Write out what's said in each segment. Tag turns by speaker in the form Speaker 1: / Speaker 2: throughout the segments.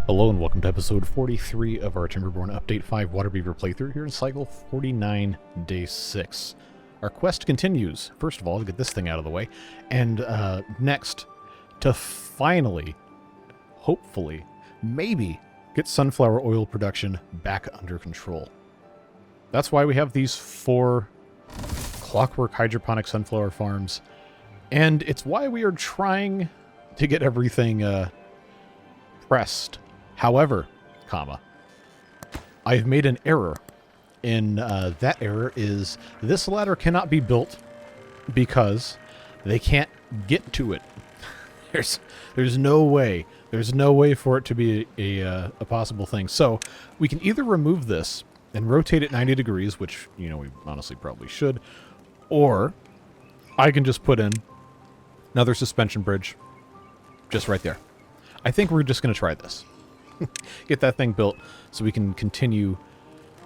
Speaker 1: Hello and welcome to episode 43 of our Timberborn Update 5 Waterbeaver playthrough here in cycle 49, day 6. Our quest continues, first of all, to get this thing out of the way, and next, to finally, hopefully, maybe, get sunflower oil production back under control. That's why we have these 4 clockwork hydroponic sunflower farms, and it's why we are trying to get everything pressed. However, I've made an error, and that error is this ladder cannot be built because they can't get to it. There's no way. There's no way for it to be a possible thing. So we can either remove this and rotate it 90 degrees, which, you know, we honestly probably should, or I can just put in another suspension bridge just right there. I think we're just going to try this. Get that thing built so we can continue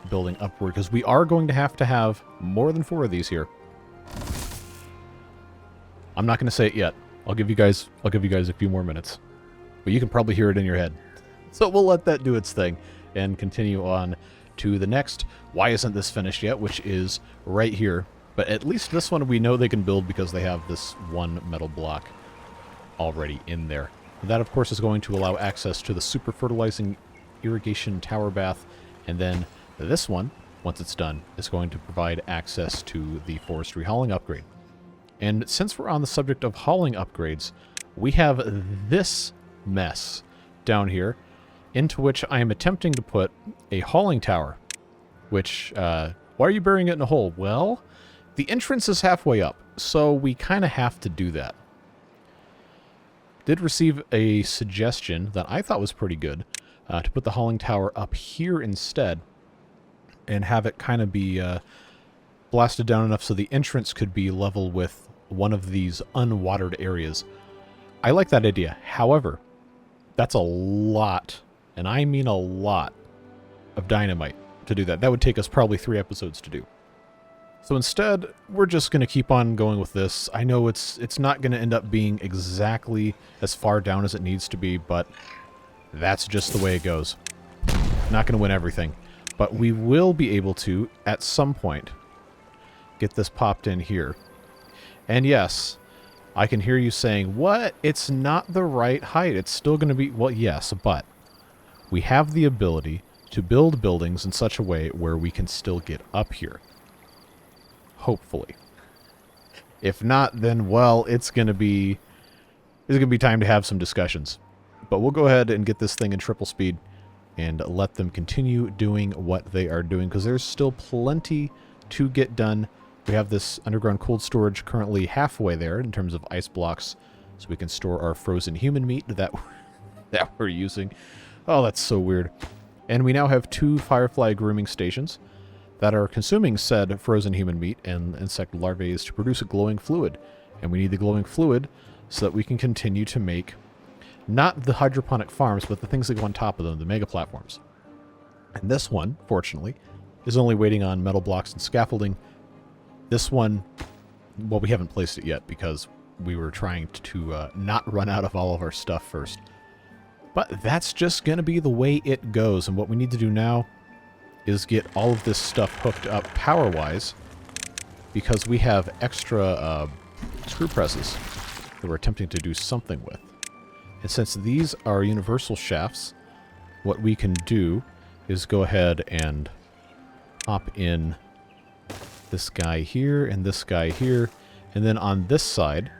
Speaker 1: building upward, because we are going to have more than 4 of these here. I'm not going to say it yet. I'll give you guys a few more minutes, but you can probably hear it in your head. So we'll let that do its thing and continue on to the next why isn't this finished yet, which is right here. But at least this one we know they can build because they have this one metal block already in there. That, of course, is going to allow access to the super fertilizing irrigation tower bath. And then this one, once it's done, is going to provide access to the forestry hauling upgrade. And since we're on the subject of hauling upgrades, we have this mess down here, into which I am attempting to put a hauling tower. Which, why are you burying it in a hole? Well, the entrance is halfway up, so we kind of have to do that. Did receive a suggestion that I thought was pretty good, to put the hauling tower up here instead and have it kind of be blasted down enough so the entrance could be level with one of these unwatered areas. I like that idea. However, that's a lot, and I mean a lot, of dynamite to do that. That would take us probably 3 episodes to do. So instead, we're just going to keep on going with this. I know it's not going to end up being exactly as far down as it needs to be, but that's just the way it goes. Not going to win everything. But we will be able to, at some point, get this popped in here. And yes, I can hear you saying, what? It's not the right height. It's still going to be... Well, yes, but we have the ability to build buildings in such a way where we can still get up here. Hopefully. If not, then, well, it's going to be time to have some discussions. But we'll go ahead and get this thing in triple speed and let them continue doing what they are doing, because there's still plenty to get done. We have this underground cold storage currently halfway there in terms of ice blocks, so we can store our frozen human meat that we're using. Oh, that's so weird. And we now have 2 firefly grooming stations that are consuming said frozen human meat and insect larvae to produce a glowing fluid. And we need the glowing fluid so that we can continue to make not the hydroponic farms, but the things that go on top of them, the mega platforms. And this one, fortunately, is only waiting on metal blocks and scaffolding. This one, well, we haven't placed it yet because we were trying to not run out of all of our stuff first. But that's just going to be the way it goes. And what we need to do now is get all of this stuff hooked up power-wise, because we have extra screw presses that we're attempting to do something with. And since these are universal shafts, what we can do is go ahead and pop in this guy here and this guy here, and then on this side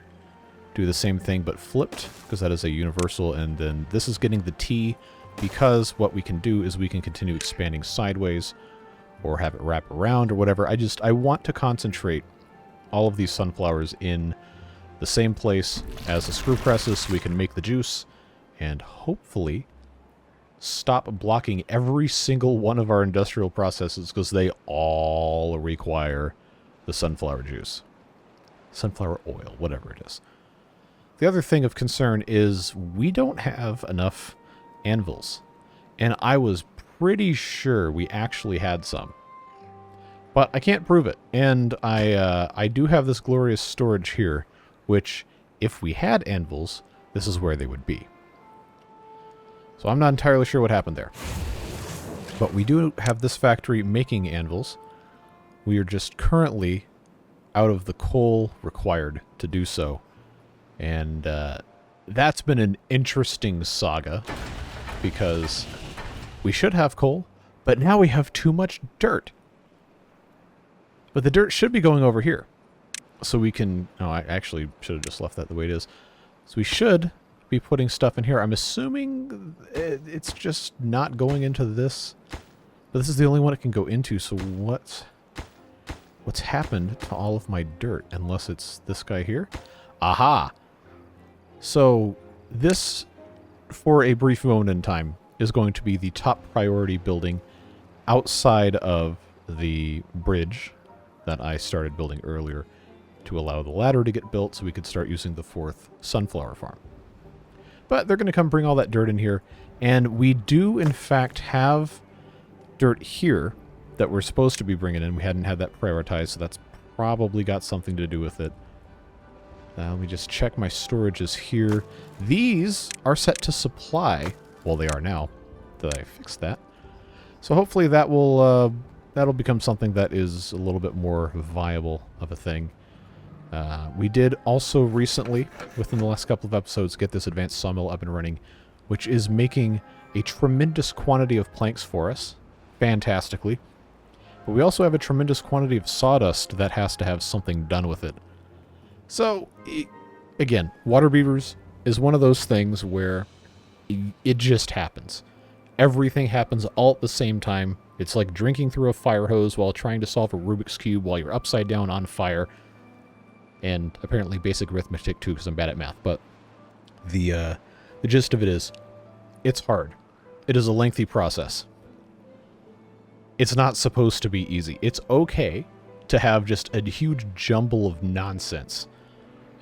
Speaker 1: do the same thing but flipped, because that is a universal, and then this is getting the T, because what we can do is we can continue expanding sideways or have it wrap around or whatever. I want to concentrate all of these sunflowers in the same place as the screw presses so we can make the juice and hopefully stop blocking every single one of our industrial processes, because they all require the sunflower juice. Sunflower oil, whatever it is. The other thing of concern is we don't have enough anvils, and I was pretty sure we actually had some, but I can't prove it. And I do have this glorious storage here, which if we had anvils, this is where they would be. So I'm not entirely sure what happened there. But we do have this factory making anvils. We are just currently out of the coal required to do so. And that's been an interesting saga, because we should have coal, but now we have too much dirt. But the dirt should be going over here. So we can... Oh, I actually should have just left that the way it is. So we should be putting stuff in here. I'm assuming it's just not going into this. But this is the only one it can go into, so what's happened to all of my dirt? Unless it's this guy here? Aha! So this, for a brief moment in time, is going to be the top priority building outside of the bridge that I started building earlier to allow the ladder to get built so we could start using the 4th sunflower farm. But they're going to come bring all that dirt in here, and we do in fact have dirt here that we're supposed to be bringing in. We hadn't had that prioritized, so that's probably got something to do with it. Let me just check my storages here. These are set to supply. Well, they are now that I fixed that. So hopefully that will that'll become something that is a little bit more viable of a thing. We did also recently, within the last couple of episodes, get this advanced sawmill up and running, which is making a tremendous quantity of planks for us, fantastically. But we also have a tremendous quantity of sawdust that has to have something done with it. So, again, Waterbeavers is one of those things where it just happens. Everything happens all at the same time. It's like drinking through a fire hose while trying to solve a Rubik's Cube while you're upside down on fire. And apparently basic arithmetic too, because I'm bad at math. But the gist of it is, it's hard. It is a lengthy process. It's not supposed to be easy. It's okay to have just a huge jumble of nonsense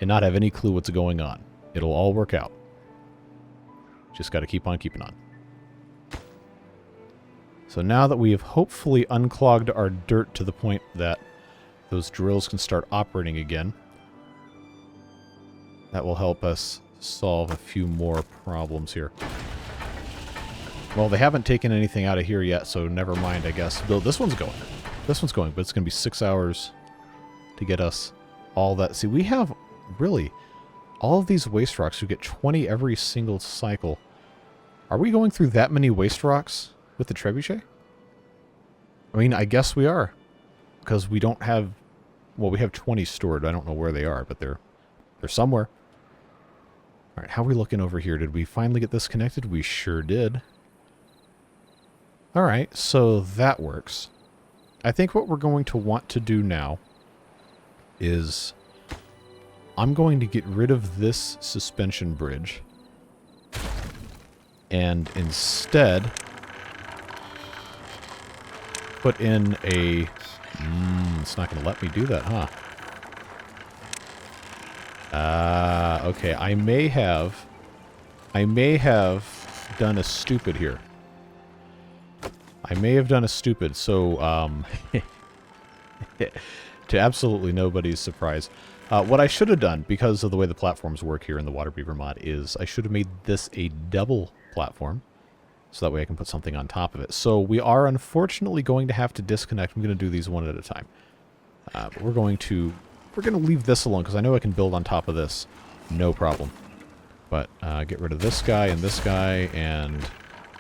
Speaker 1: and not have any clue what's going on. It'll all work out. Just got to keep on keeping on. So now that we have hopefully unclogged our dirt to the point that those drills can start operating again, that will help us solve a few more problems here. Well, they haven't taken anything out of here yet, so never mind, I guess. Though this one's going. This one's going, but it's going to be 6 hours to get us all that. See, we have, really, all of these waste rocks. We get 20 every single cycle. Are we going through that many waste rocks with the trebuchet? I mean, I guess we are. Because we don't have... Well, we have 20 stored. I don't know where they are, but they're somewhere. Alright, how are we looking over here? Did we finally get this connected? We sure did. Alright, so that works. I think what we're going to want to do now is I'm going to get rid of this suspension bridge and instead put in a... it's not going to let me do that, huh? Okay, I may have done a stupid here. I may have done a stupid, so, to absolutely nobody's surprise. What I should have done, because of the way the platforms work here in the Waterbeaver mod, is I should have made this a double platform, so that way I can put something on top of it. So we are unfortunately going to have to disconnect. I'm going to do these one at a time. But we're going to leave this alone, because I know I can build on top of this. No problem. But get rid of this guy, and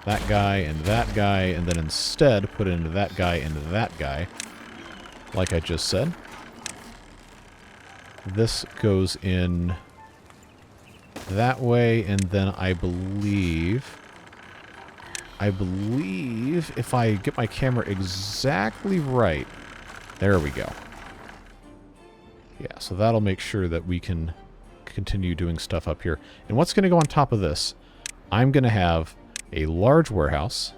Speaker 1: that guy, and then instead put in that guy and that guy, like I just said. This goes in that way, and then I believe if I get my camera exactly right, there we go. Yeah, so that'll make sure that we can continue doing stuff up here. And what's going to go on top of this? I'm going to have a large warehouse,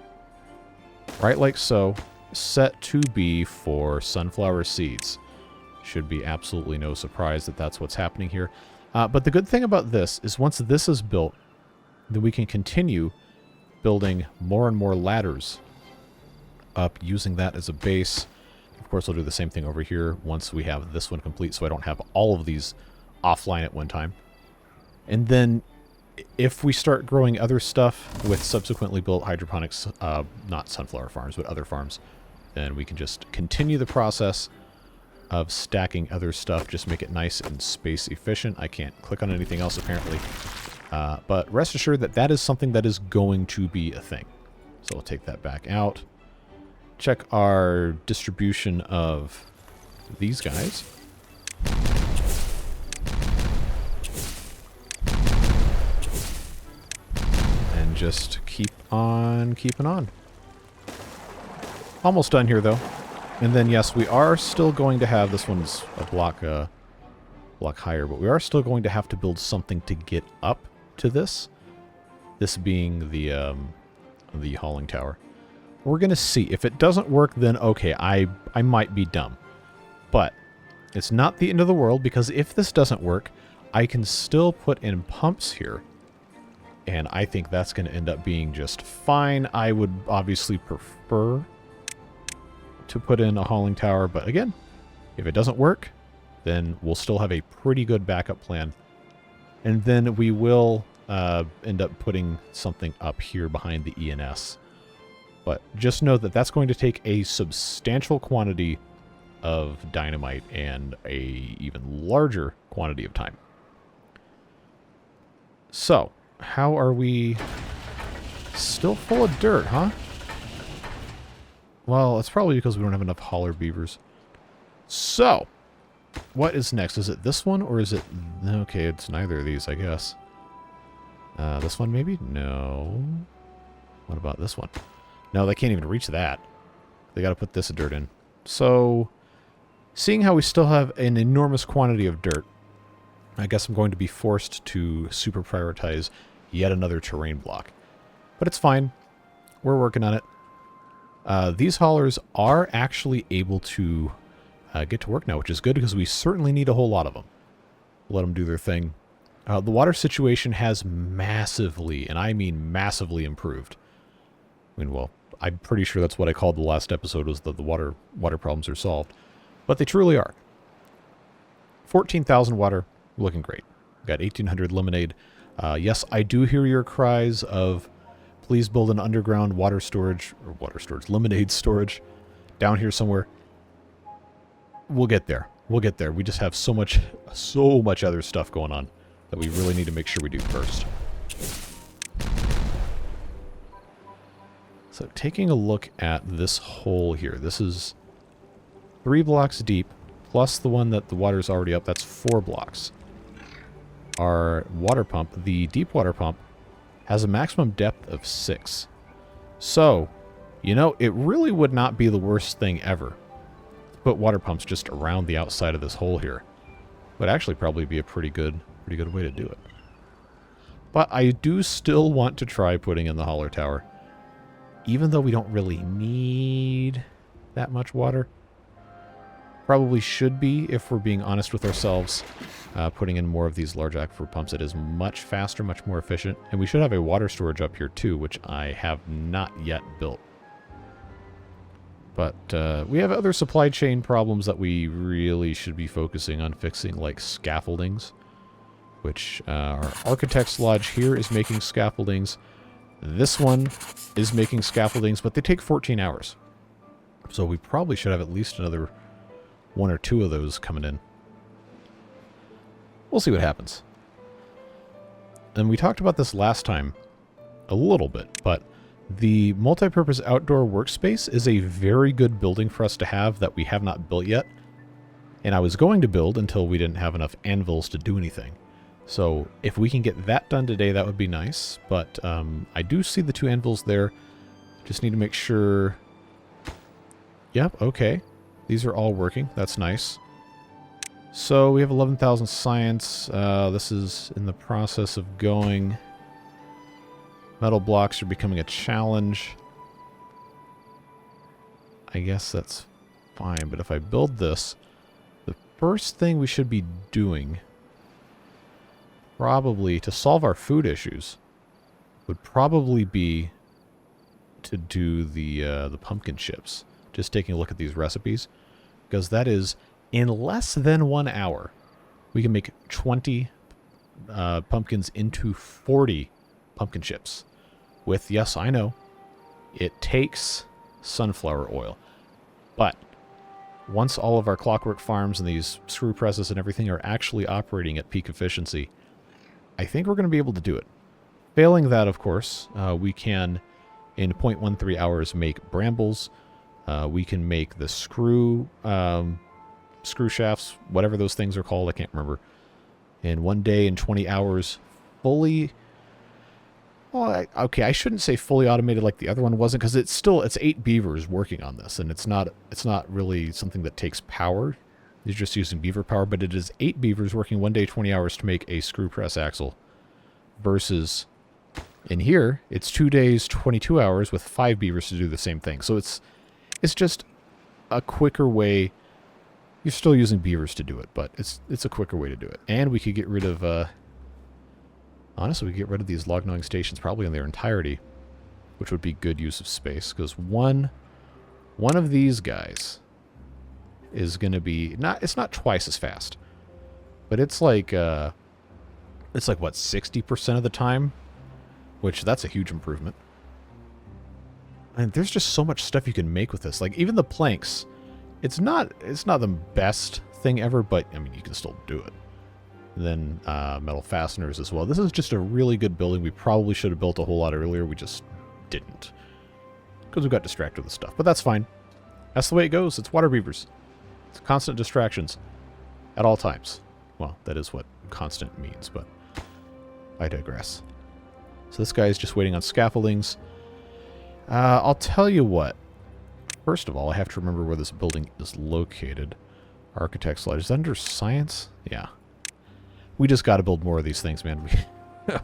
Speaker 1: right like so, set to be for sunflower seeds. Should be absolutely no surprise that that's what's happening here. But the good thing about this is once this is built, then we can continue building more and more ladders up using that as a base. Of course, I'll do the same thing over here once we have this one complete, so I don't have all of these offline at one time. And then if we start growing other stuff with subsequently built hydroponics, not sunflower farms, but other farms, then we can just continue the process of stacking other stuff, just make it nice and space efficient. I can't click on anything else apparently. But rest assured that that is something that is going to be a thing. So we'll take that back out. Check our distribution of these guys. And just keep on keeping on. Almost done here, though. And then, yes, we are still going to have... This one's a block higher, but we are still going to have to build something to get up to this. This being the hauling tower. We're going to see. If it doesn't work, then okay, I might be dumb. But it's not the end of the world, because if this doesn't work, I can still put in pumps here. And I think that's going to end up being just fine. I would obviously prefer to put in a hauling tower, but again, if it doesn't work, then we'll still have a pretty good backup plan. And then we will end up putting something up here behind the ENS. But just know that that's going to take a substantial quantity of dynamite and a even larger quantity of time. So, how are we? Still full of dirt, huh? Well, it's probably because we don't have enough hauler beavers. So, what is next? Is it this one, or is it... Okay, it's neither of these, I guess. This one, maybe? No. What about this one? No, they can't even reach that. They got to put this dirt in. So, seeing how we still have an enormous quantity of dirt, I guess I'm going to be forced to super prioritize yet another terrain block. But it's fine. We're working on it. These haulers are actually able to get to work now, which is good because we certainly need a whole lot of them. Let them do their thing. The water situation has massively, and I mean massively, improved. I mean, well, I'm pretty sure that's what I called the last episode, was that the water problems are solved. But they truly are. 14,000 water, looking great. Got 1,800 lemonade. Yes, I do hear your cries of... Please build an underground lemonade storage down here somewhere. We'll get there. We'll get there. We just have so much other stuff going on that we really need to make sure we do first. So taking a look at this hole here. This is 3 blocks deep, plus the one that the water's already up. That's 4 blocks. Our water pump, the deep water pump, has a maximum depth of 6. So, you know, it really would not be the worst thing ever to put water pumps just around the outside of this hole here. Would actually probably be a pretty good way to do it. But I do still want to try putting in the hauler tower. Even though we don't really need that much water. Probably should be, if we're being honest with ourselves, putting in more of these large aquifer pumps. It is much faster, much more efficient. And we should have a water storage up here too, which I have not yet built. But we have other supply chain problems that we really should be focusing on fixing, like scaffoldings. Which our Architect's Lodge here is making scaffoldings. This one is making scaffoldings, but they take 14 hours. So we probably should have at least another 1 or 2 of those coming in. We'll see what happens. And we talked about this last time a little bit, but the multi-purpose outdoor workspace is a very good building for us to have that we have not built yet. And I was going to build until we didn't have enough anvils to do anything. So if we can get that done today, that would be nice. But I do see the 2 anvils there. Just need to make sure... Yep, okay. These are all working. That's nice. So we have 11,000 science. This is in the process of going. Metal blocks are becoming a challenge. I guess that's fine. But if I build this, the first thing we should be doing, probably to solve our food issues, would probably be to do the pumpkin chips. Just taking a look at these recipes, because that is in less than 1 hour we can make 20 pumpkins into 40 pumpkin chips. With, yes, I know, it takes sunflower oil. But once all of our clockwork farms and these screw presses and everything are actually operating at peak efficiency, I think we're going to be able to do it. Failing that, of course, we can, in 0.13 hours, make brambles. We can make the screw shafts, whatever those things are called, I can't remember. In 1 day and 20 hours, fully... Well, okay, I shouldn't say fully automated like the other one wasn't, because it's 8 beavers working on this, and it's not really something that takes power. You're just using beaver power, but it is 8 beavers working 1 day, 20 hours to make a screw press axle, versus in here, it's 2 days, 22 hours with 5 beavers to do the same thing. So it's just a quicker way. You're still using beavers to do it, but it's a quicker way to do it. And we could get rid of... honestly, we could get rid of these log gnawing stations probably in their entirety, which would be good use of space, because one of these guys is going to be... It's not twice as fast, but it's like what, 60% of the time, which that's a huge improvement. And there's just so much stuff you can make with this. Like, even the planks, it's not the best thing ever, but, I mean, you can still do it. And then metal fasteners as well. This is just a really good building. We probably should have built a whole lot earlier. We just didn't, because we got distracted with stuff. But that's fine. That's the way it goes. It's Waterbeavers. It's constant distractions at all times. Well, that is what constant means, but I digress. So this guy is just waiting on scaffoldings. I'll tell you what. First of all, I have to remember where this building is located. Architect's Lodge. Is that under science? Yeah. We just got to build more of these things, man.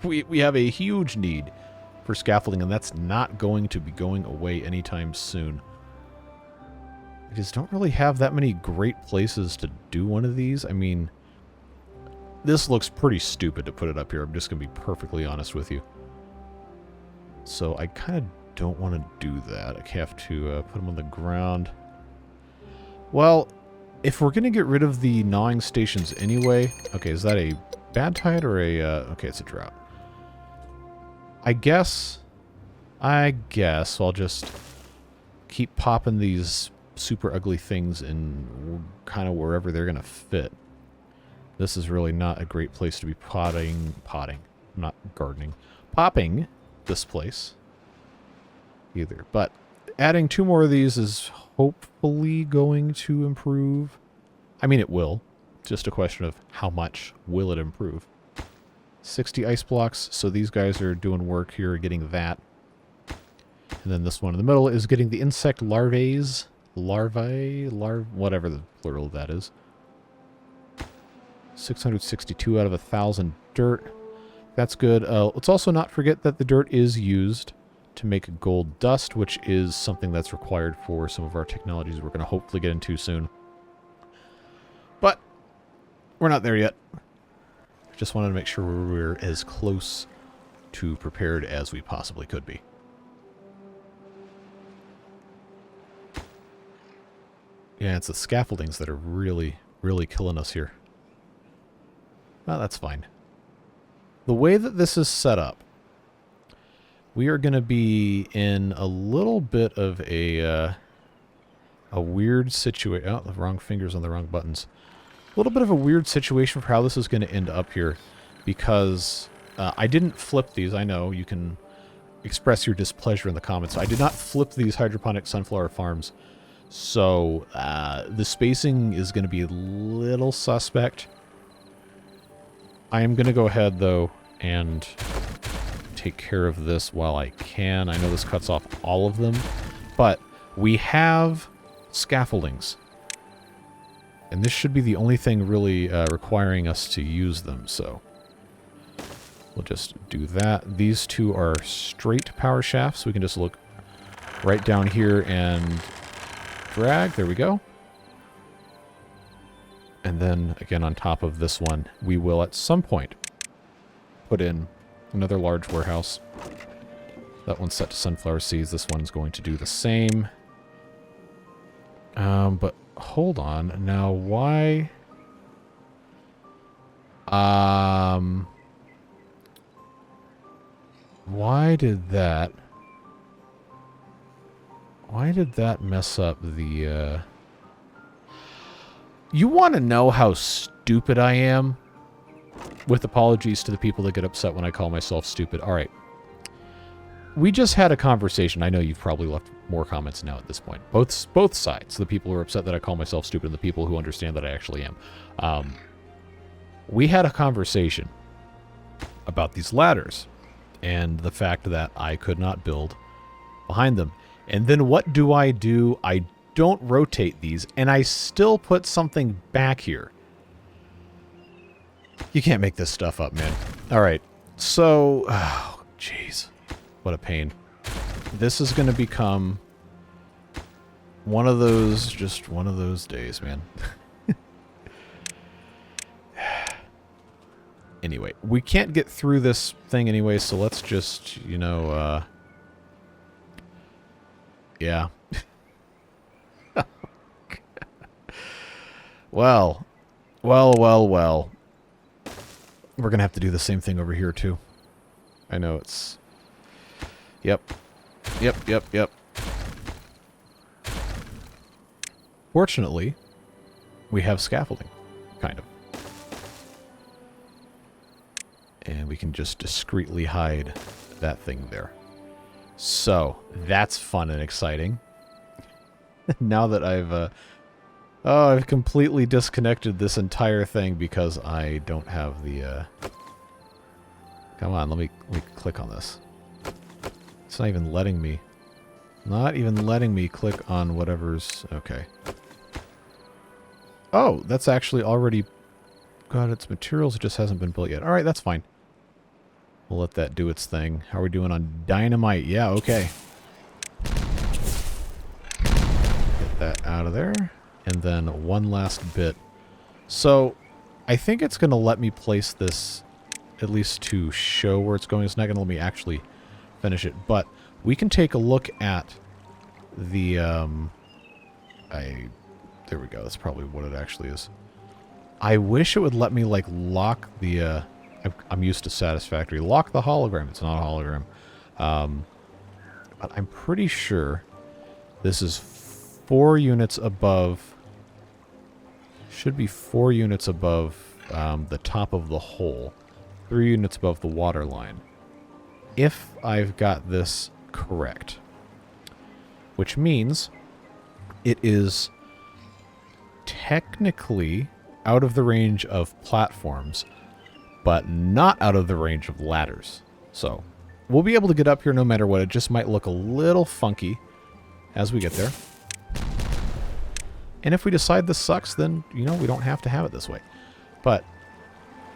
Speaker 1: We have a huge need for scaffolding, and that's not going to be going away anytime soon. I just don't really have that many great places to do one of these. I mean, this looks pretty stupid to put it up here. I'm just going to be perfectly honest with you. So I kind of don't want to do that. I have to put them on the ground. Well, if we're going to get rid of the gnawing stations anyway... Okay, is that a bad tide or a... okay, it's a drought. I guess I'll just keep popping these super ugly things in kind of wherever they're going to fit. This is really not a great place to be potting, not gardening. Popping this place either. But adding 2 more of these is hopefully going to improve. I mean, it will. It's just a question of how much will it improve. 60 ice blocks, so these guys are doing work here, getting that. And then this one in the middle is getting the insect larvae, whatever the plural of that is. 662 out of 1,000 dirt. That's good. Let's also not forget that the dirt is used to make gold dust, which is something that's required for some of our technologies we're going to hopefully get into soon. But we're not there yet. Just wanted to make sure we're as close to prepared as we possibly could be. Yeah, it's the scaffoldings that are really, really killing us here. Well, that's fine. The way that this is set up, we are going to be in a little bit of a weird situation. Oh, the wrong fingers on the wrong buttons. A little bit of a weird situation for how this is going to end up here, because I didn't flip these. I know you can express your displeasure in the comments. I did not flip these hydroponic sunflower farms, so the spacing is going to be a little suspect. I am going to go ahead, though, and take care of this while I can. I know this cuts off all of them, but we have scaffoldings. And this should be the only thing really requiring us to use them, so we'll just do that. These 2 are straight power shafts, so we can just look right down here and drag. There we go. And then, again, on top of this one, we will at some point put in another large warehouse. That one's set to sunflower seeds. This one's going to do the same. But hold on. Now, why... Why did that mess up the, You want to know how stupid I am? With apologies to the people that get upset when I call myself stupid. All right. We just had a conversation. I know you've probably left more comments now at this point. Both sides. The people who are upset that I call myself stupid and the people who understand that I actually am. We had a conversation about these ladders and the fact that I could not build behind them. And then what do? I don't rotate these, and I still put something back here. You can't make this stuff up, man. All right. So, oh, jeez. What a pain. This is going to become one of those days, man. Anyway, we can't get through this thing anyway, so let's just, you know, yeah. Well. We're going to have to do the same thing over here, too. I know it's... Yep. Fortunately, we have scaffolding, kind of. And we can just discreetly hide that thing there. So, that's fun and exciting. Now that I've completely disconnected this entire thing because I don't have the, Come on, let me click on this. It's not even letting me. Not even letting me click on whatever's... Okay. Oh, that's actually already got its materials. It just hasn't been built yet. Alright, that's fine. We'll let that do its thing. How are we doing on dynamite? Yeah, okay. Get that out of there. And then one last bit. So, I think it's going to let me place this, at least to show where it's going. It's not going to let me actually finish it. But we can take a look at the, there we go. That's probably what it actually is. I wish it would let me, like, lock the, I'm used to Satisfactory. Lock the hologram. It's not a hologram. But I'm pretty sure this is 4 units above... Should be 4 units above the top of the hole. 3 units above the water line. If I've got this correct. Which means it is technically out of the range of platforms, but not out of the range of ladders. So, we'll be able to get up here no matter what. It just might look a little funky as we get there. And if we decide this sucks, then, you know, we don't have to have it this way. But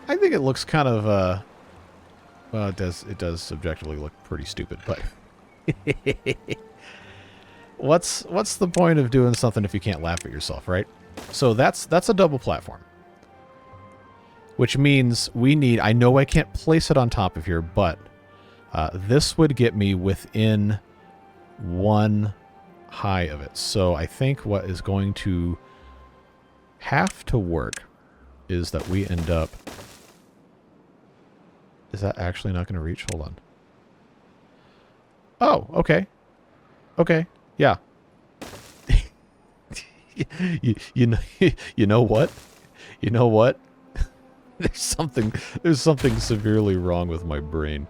Speaker 1: I think it looks kind of, well, it does subjectively look pretty stupid, but what's the point of doing something if you can't laugh at yourself, right? So that's a double platform. Which means we need, I know I can't place it on top of here, but this would get me within 1 high of it. So I think what is going to have to work is that we end up... Is that actually not going to reach? Hold on. Oh, okay. Okay, yeah. you know what? You know what? There's something severely wrong with my brain.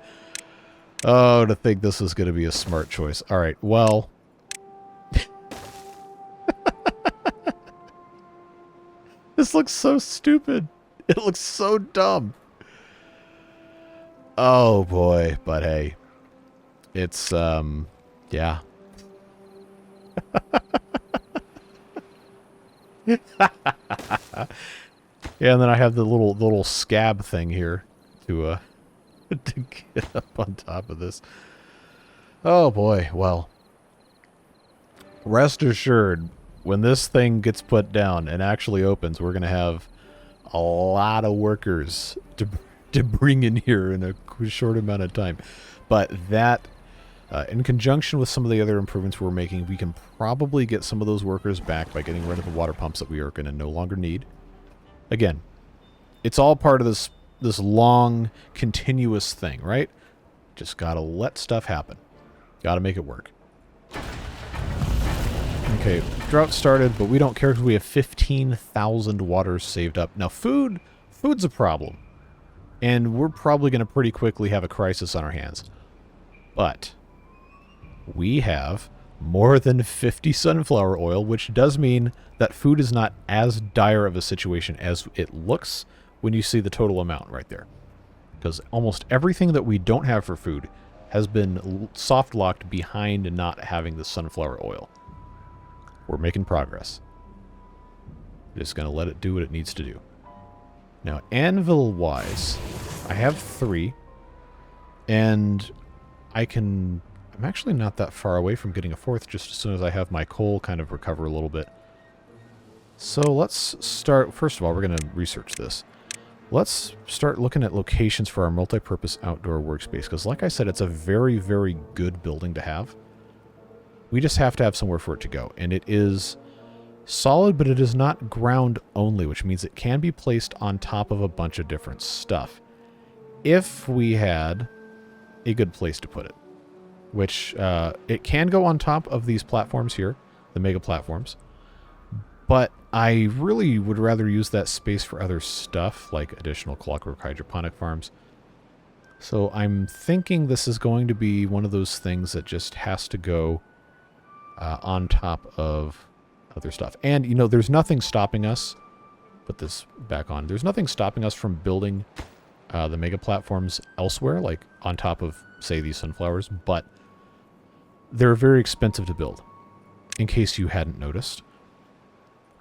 Speaker 1: Oh, to think this is going to be a smart choice. All right, well... This looks so stupid. It looks so dumb. Oh, boy. But hey. It's, yeah. Yeah, and then I have the little scab thing here to get up on top of this. Oh, boy. Well. Rest assured, when this thing gets put down and actually opens, we're going to have a lot of workers to bring in here in a short amount of time. But that, in conjunction with some of the other improvements we're making, we can probably get some of those workers back by getting rid of the water pumps that we are going to no longer need. Again, it's all part of this long, continuous thing, right? Just gotta let stuff happen. Gotta make it work. Okay, drought started, but we don't care because we have 15,000 waters saved up. Now, food's a problem. And we're probably going to pretty quickly have a crisis on our hands. But we have more than 50 sunflower oil, which does mean that food is not as dire of a situation as it looks when you see the total amount right there. Because almost everything that we don't have for food has been soft-locked behind not having the sunflower oil. We're making progress. Just going to let it do what it needs to do. Now, anvil-wise, I have 3. And I'm actually not that far away from getting a 4th just as soon as I have my coal kind of recover a little bit. So let's start. First of all, we're going to research this. Let's start looking at locations for our multi-purpose outdoor workspace, because like I said, it's a very, very good building to have. We just have to have somewhere for it to go, and it is solid, but it is not ground only, which means it can be placed on top of a bunch of different stuff. If we had a good place to put it, which it can go on top of these platforms here, the mega platforms, but I really would rather use that space for other stuff, like additional clockwork hydroponic farms. So I'm thinking this is going to be one of those things that just has to go on top of other stuff. And, you know, there's nothing stopping us. Put this back on. There's nothing stopping us from building the mega platforms elsewhere, like on top of, say, these sunflowers, but they're very expensive to build, in case you hadn't noticed.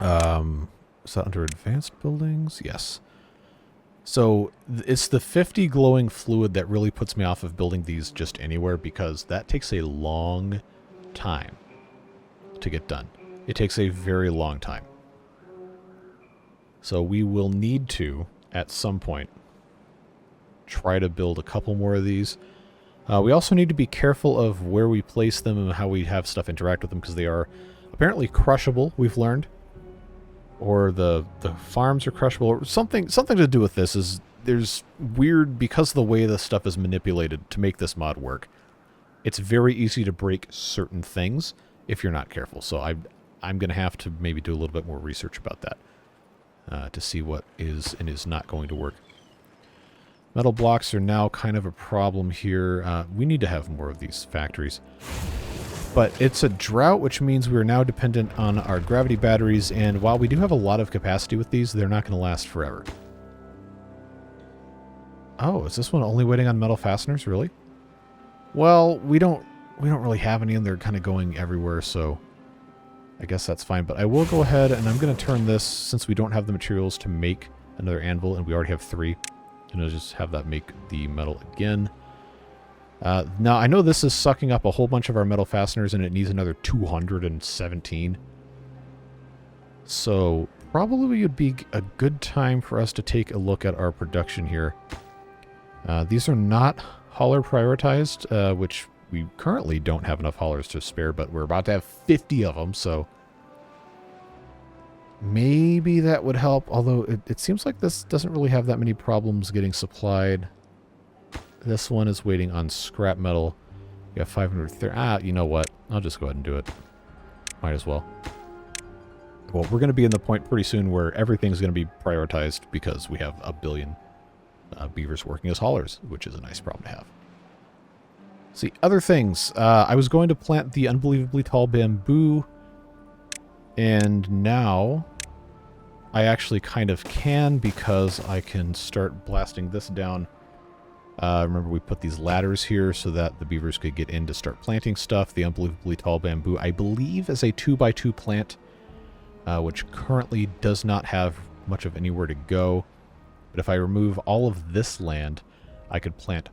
Speaker 1: Is that under advanced buildings? Yes. So it's the 50 glowing fluid that really puts me off of building these just anywhere, because that takes a long time to get done. It takes a very long time. So we will need to, at some point, try to build a couple more of these. We also need to be careful of where we place them and how we have stuff interact with them, because they are apparently crushable, we've learned. Or the farms are crushable, or something to do with this is there's weird, because of the way the stuff is manipulated to make this mod work, it's very easy to break certain things if you're not careful. So I'm going to have to maybe do a little bit more research about that to see what is and is not going to work. Metal blocks are now kind of a problem here. We need to have more of these factories. But it's a drought, which means we are now dependent on our gravity batteries, and while we do have a lot of capacity with these, they're not going to last forever. Oh, is this one only waiting on metal fasteners, really? Well, we don't really have any, and they're kind of going everywhere, so I guess that's fine. But I will go ahead, and I'm going to turn this, since we don't have the materials to make another anvil, and we already have 3, and I'll just have that make the metal again. Now, I know this is sucking up a whole bunch of our metal fasteners, and it needs another 217. So, probably would be a good time for us to take a look at our production here. These are not hauler prioritized, which we currently don't have enough haulers to spare, but we're about to have 50 of them, so maybe that would help, although it seems like this doesn't really have that many problems getting supplied. This one is waiting on scrap metal. We have 530. You know what? I'll just go ahead and do it. Might as well. Well, we're going to be in the point pretty soon where everything's going to be prioritized because we have a billion beavers working as haulers, which is a nice problem to have. See, other things. I was going to plant the unbelievably tall bamboo, and now I actually kind of can, because I can start blasting this down. Remember, we put these ladders here so that the beavers could get in to start planting stuff. The unbelievably tall bamboo, I believe, is a 2x2 plant, which currently does not have much of anywhere to go. But if I remove all of this land, I could plant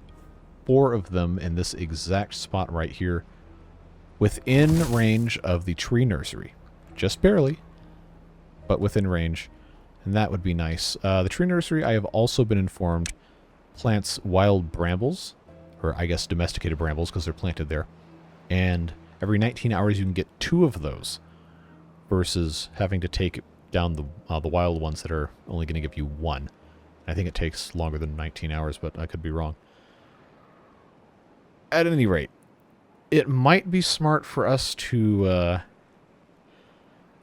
Speaker 1: 4 of them in this exact spot right here, within range of the tree nursery. Just barely, but within range. And that would be nice. The tree nursery, I have also been informed, plants wild brambles, or I guess domesticated brambles, because they're planted there. And every 19 hours you can get 2 of those, versus having to take down the wild ones that are only going to give you 1. I think it takes longer than 19 hours, but I could be wrong. at any rate, it might be smart for us to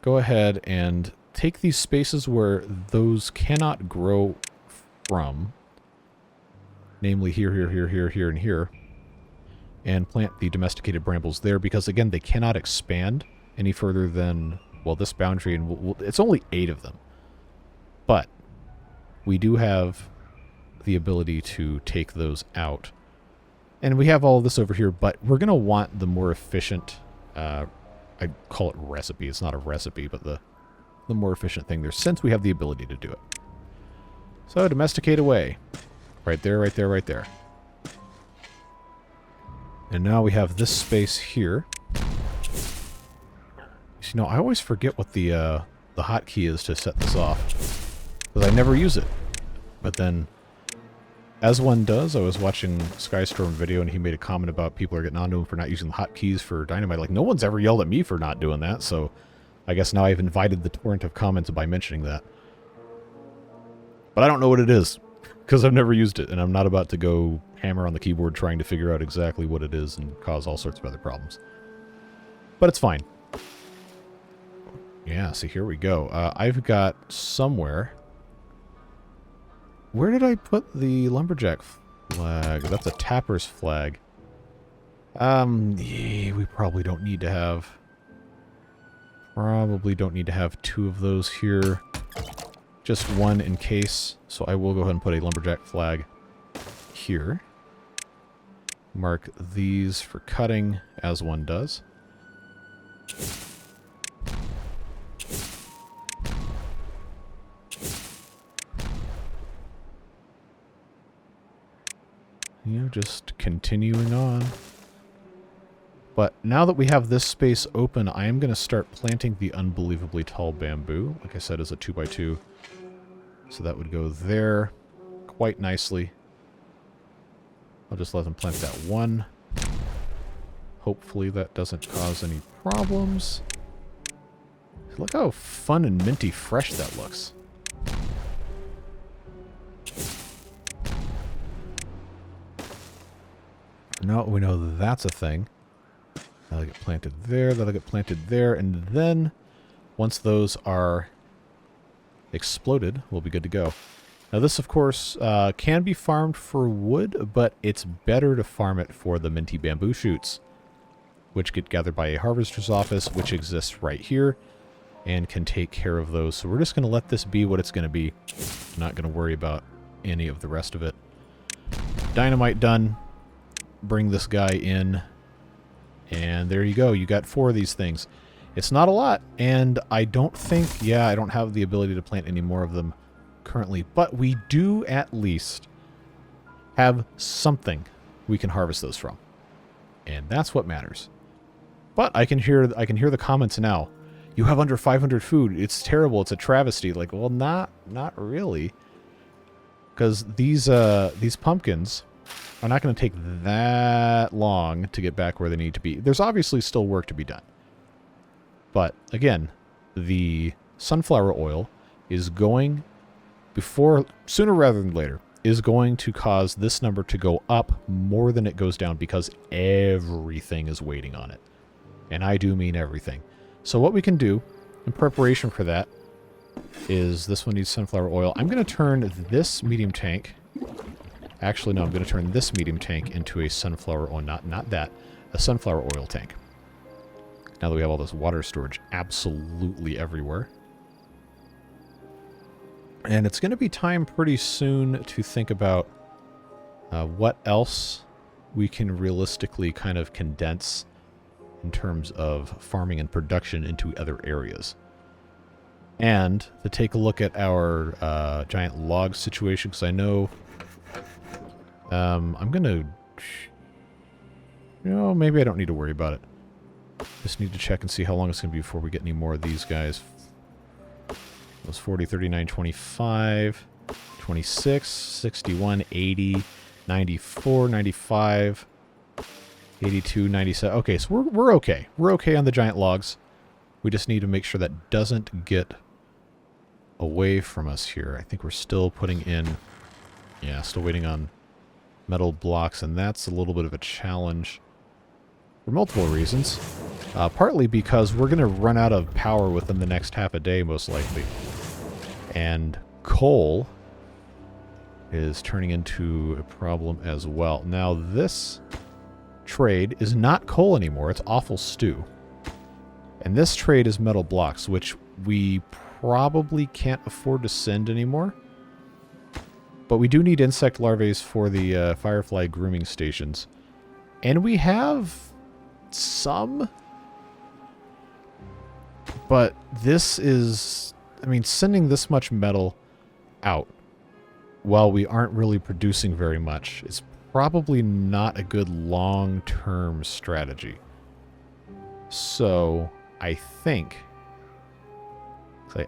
Speaker 1: go ahead and take these spaces where those cannot grow from, namely here, here, and here, and plant the domesticated brambles there, because again, they cannot expand any further than, well, this boundary, and it's only 8 of them. But we do have the ability to take those out. And we have all of this over here, but we're going to want the more efficient, I call it recipe. It's not a recipe, but the more efficient thing there, since we have the ability to do it. So domesticate away. Right there, right there, right there. And now we have this space here. You know, I always forget what the hotkey is to set this off, because I never use it. But then, as one does, I was watching Skystorm video, and he made a comment about people are getting onto him for not using the hotkeys for Dynamite. Like, no one's ever yelled at me for not doing that, so I guess now I've invited the torrent of comments by mentioning that. But I don't know what it is, because I've never used it, and I'm not about to go hammer on the keyboard trying to figure out exactly what it is and cause all sorts of other problems. But it's fine. Yeah, see, here we go. I've got somewhere... Where did I put the lumberjack flag? That's a tapper's flag. Yeah, we probably don't need to have... Probably don't need to have 2 of those here. Just 1 in case. So I will go ahead and put a lumberjack flag here. Mark these for cutting, as one does. You know, just continuing on. But now that we have this space open, I am going to start planting the unbelievably tall bamboo. Like I said, as a 2x2. So that would go there quite nicely. I'll just let them plant that 1. Hopefully that doesn't cause any problems. Look how fun and minty fresh that looks. Now we know that's a thing. That'll get planted there, that'll get planted there, and then once those are exploded, we'll be good to go. Now this, of course, can be farmed for wood, but it's better to farm it for the minty bamboo shoots, which get gathered by a harvester's office, which exists right here, and can take care of those. So we're just going to let this be what it's going to be. Not going to worry about any of the rest of it. Dynamite done. Bring this guy in. And there you go. You got 4 of these things. It's not a lot, and I don't think... Yeah, I don't have the ability to plant any more of them currently, but we do at least have something we can harvest those from. And that's what matters. But I can hear the comments now. You have under 500 food. It's terrible. It's a travesty. Like, well, not really. Because these pumpkins are not going to take that long to get back where they need to be. There's obviously still work to be done. But, again, the sunflower oil is going, sooner rather than later, is going to cause this number to go up more than it goes down, because everything is waiting on it. And I do mean everything. So what we can do in preparation for that is, this one needs sunflower oil. I'm going to turn this medium tank... Actually, no, I'm going to turn this medium tank into a sunflower oil, not that, a sunflower oil tank. Now that we have all this water storage absolutely everywhere. And it's going to be time pretty soon to think about what else we can realistically kind of condense in terms of farming and production into other areas. And to take a look at our giant log situation, because I know... I'm going to... maybe I don't need to worry about it. Just need to check and see how long it's going to be before we get any more of these guys. Those 40, 39, 25, 26, 61, 80, 94, 95, 82, 97. Okay, so we're okay. We're okay on the giant logs. We just need to make sure that doesn't get away from us here. I think we're still putting in... Yeah, still waiting on metal blocks, and that's a little bit of a challenge for multiple reasons. Partly because we're going to run out of power within the next half a day, most likely. And coal is turning into a problem as well. Now, this trade is not coal anymore. It's offal stew. And this trade is metal blocks, which we probably can't afford to send anymore. But we do need insect larvae for the firefly grooming stations. And we have some. But this is... I mean, sending this much metal out while we aren't really producing very much is probably not a good long-term strategy. So, I think...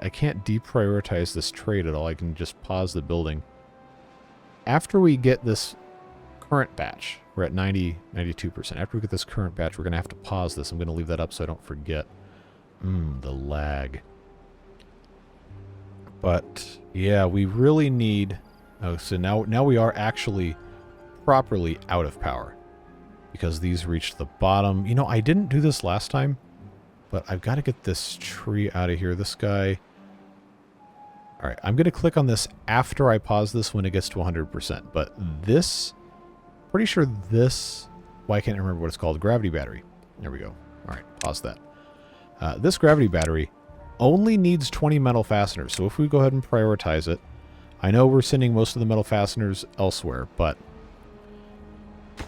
Speaker 1: I can't deprioritize this trade at all. I can just pause the building. After we get this current batch, we're at 92%. After we get this current batch, we're going to have to pause this. I'm going to leave that up so I don't forget. The lag. But, yeah, we really need... Oh, so now we are actually properly out of power. Because these reached the bottom. You know, I didn't do this last time. But I've got to get this tree out of here. This guy... Alright, I'm going to click on this after I pause this when it gets to 100%. But this... Pretty sure this... Well, I can't remember what it's called. Gravity battery. There we go. Alright, pause that. This gravity battery only needs 20 metal fasteners. So if we go ahead and prioritize it... I know we're sending most of the metal fasteners elsewhere, but...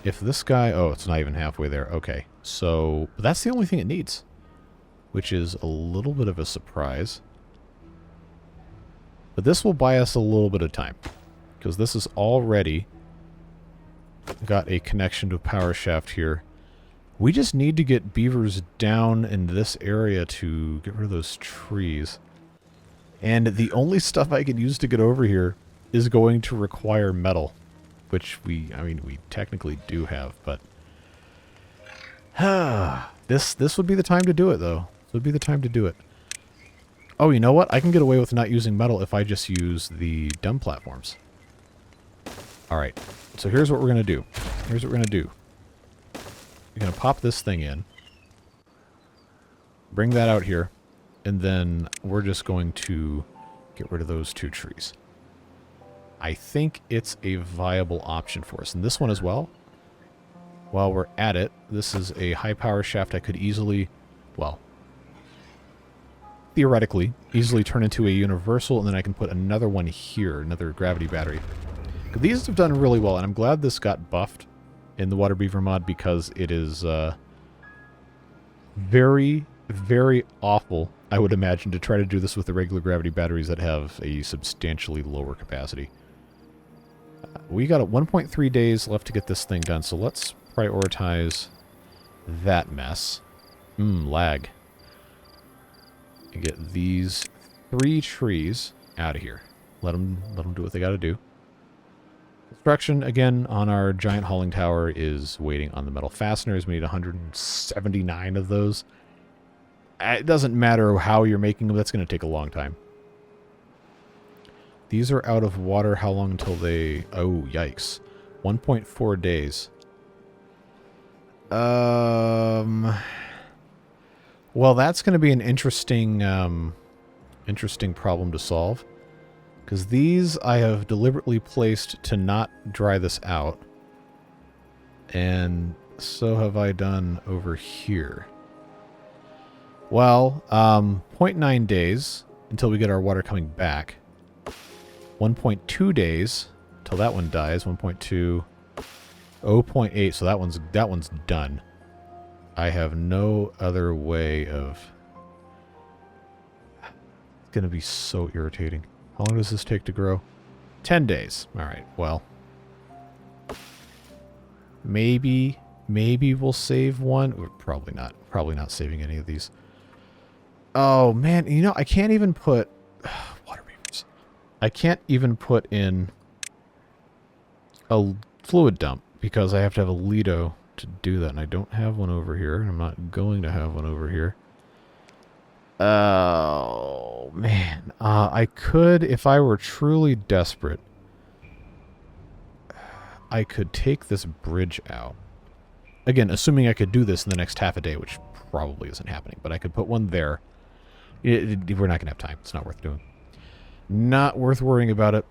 Speaker 1: If this guy... Oh, it's not even halfway there. Okay. So, that's the only thing it needs. Which is a little bit of a surprise. But this will buy us a little bit of time. Because this is already got a connection to a power shaft here. We just need to get beavers down in this area to get rid of those trees. And the only stuff I can use to get over here is going to require metal. Which we technically do have, but... This would be the time to do it, though. This would be the time to do it. Oh, you know what? I can get away with not using metal if I just use the dumb platforms. Alright, so here's what we're going to do. Here's what we're going to do. We're going to pop this thing in. Bring that out here. And then we're just going to get rid of those two trees. I think it's a viable option for us. And this one as well. While we're at it, this is a high power shaft I could easily, well, theoretically, easily turn into a universal, and then I can put another one here, another gravity battery. These have done really well, and I'm glad this got buffed in the Waterbeaver mod because it is very, very awful, I would imagine, to try to do this with the regular gravity batteries that have a substantially lower capacity. We got 1.3 days left to get this thing done, so let's prioritize that mess. Lag. And get these 3 trees out of here. Let them do what they got to do. Construction, again, on our giant hauling tower is waiting on the metal fasteners. We need 179 of those. It doesn't matter how you're making them. That's going to take a long time. These are out of water. How long until they... Oh, yikes. 1.4 days. Well, that's going to be an interesting problem to solve. Because these I have deliberately placed to not dry this out. And so have I done over here. Well, 0.9 days until we get our water coming back. 1.2 days until that one dies. 1.2. 0.8, so that one's done. I have no other way of... It's going to be so irritating. How long does this take to grow? 10 days. Alright, well. Maybe we'll save one. Probably not. Probably not saving any of these. Oh, man. You know, I can't even put... Waterbeavers. I can't even put in a fluid dump because I have to have a Lido to do that. And I don't have one over here. And I'm not going to have one over here. Oh, man. I could, if I were truly desperate. I could take this bridge out. Again, assuming I could do this in the next half a day, which probably isn't happening, but I could put one there. We're not going to have time. It's not worth doing. Not worth worrying about it.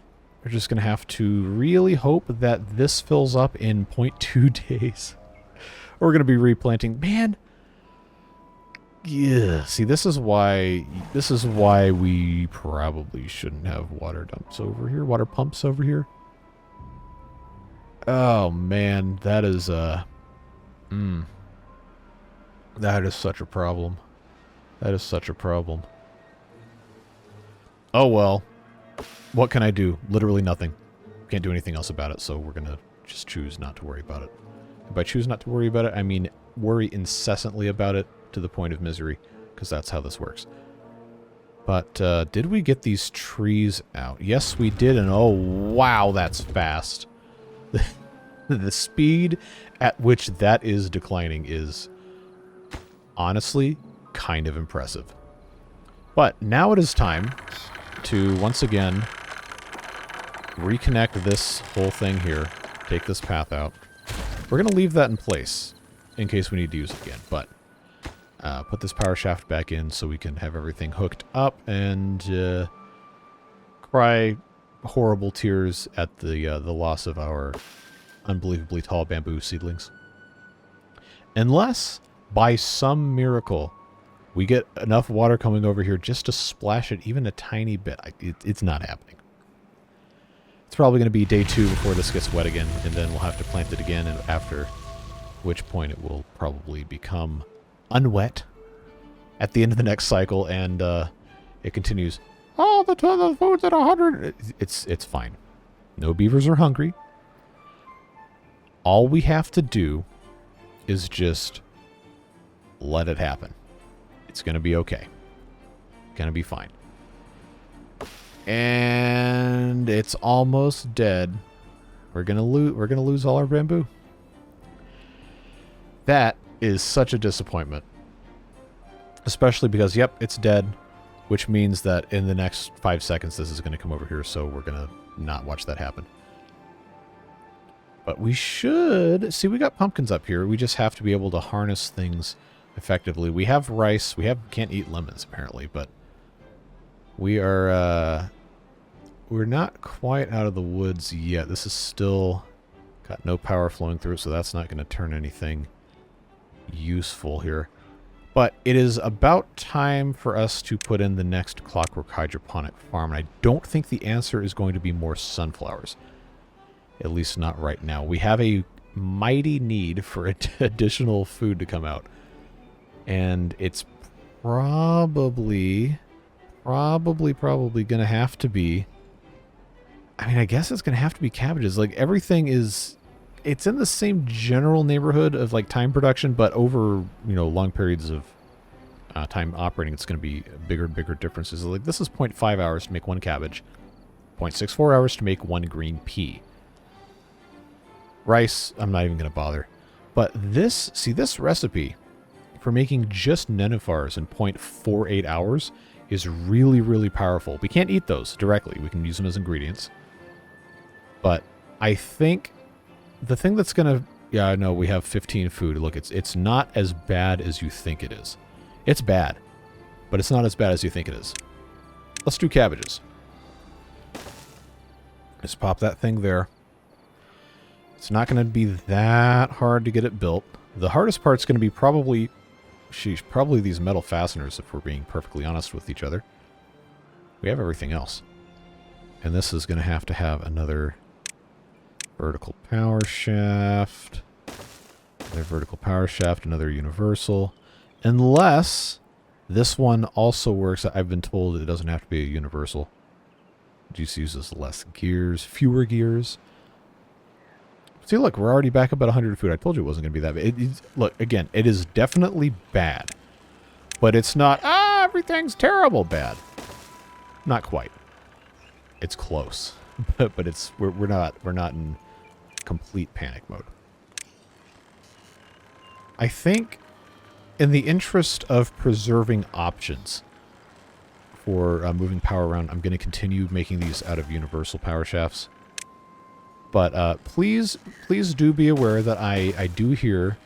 Speaker 1: We're just going to have to really hope that this fills up in 0.2 days. We're going to be replanting. Man. Yeah. See, this is why we probably shouldn't have water dumps over here. Water pumps over here. Oh, man. That is, that is such a problem. That is such a problem. Oh, well. What can I do? Literally nothing. Can't do anything else about it, so we're going to just choose not to worry about it. If I choose not to worry about it, I mean worry incessantly about it to the point of misery, because that's how this works. But did we get these trees out? Yes, we did, and oh, wow, that's fast. The speed at which that is declining is honestly kind of impressive. But now it is time to once again reconnect this whole thing here. Take this path out. We're going to leave that in place in case we need to use it again. But put this power shaft back in so we can have everything hooked up and cry horrible tears at the loss of our unbelievably tall bamboo seedlings. Unless, by some miracle, we get enough water coming over here just to splash it even a tiny bit. It's not happening. It's probably going to be day 2 before this gets wet again, and then we'll have to plant it again, and after which point it will probably become unwet at the end of the next cycle, and it continues, oh, the food's at 100. It's fine. No beavers are hungry. All we have to do is just let it happen. It's going to be okay. Going to be fine. And it's almost dead. We're going to lose all our bamboo. That is such a disappointment. Especially because, yep, it's dead, which means that in the next 5 seconds this is going to come over here, so we're going to not watch that happen. But we should... See, we got pumpkins up here. We just have to be able to harness things effectively. We have rice. We can't eat lemons, apparently, but we are... we're not quite out of the woods yet. This is still got no power flowing through it, so that's not going to turn anything useful here. But it is about time for us to put in the next clockwork hydroponic farm, and I don't think the answer is going to be more sunflowers. At least not right now. We have a mighty need for additional food to come out. And it's probably going to have to be... I mean, I guess it's going to have to be cabbages. Like, everything is... It's in the same general neighborhood of, like, time production, but over, you know, long periods of time operating, it's going to be bigger and bigger differences. Like, this is 0.5 hours to make 1 cabbage. 0.64 hours to make 1 green pea. Rice, I'm not even going to bother. But this, see, this recipe for making just nenufars in 0.48 hours is really, really powerful. We can't eat those directly. We can use them as ingredients. But I think the thing that's going to... Yeah, I know we have 15 food. Look, it's not as bad as you think it is. It's bad, but it's not as bad as you think it is. Let's do cabbages. Just pop that thing there. It's not going to be that hard to get it built. The hardest part's going to be probably these metal fasteners, if we're being perfectly honest with each other. We have everything else. And this is going to have another vertical power shaft. Another vertical power shaft, another universal. Unless this one also works. I've been told it doesn't have to be a universal. It just uses less gears, fewer gears. See, look, we're already back up at 100 food. I told you it wasn't going to be that bad. Look, again, it is definitely bad. But it's not, everything's terrible bad. Not quite. It's close. but it's we're not in complete panic mode. I think in the interest of preserving options for moving power around, I'm going to continue making these out of universal power shafts. But please do be aware that I do hear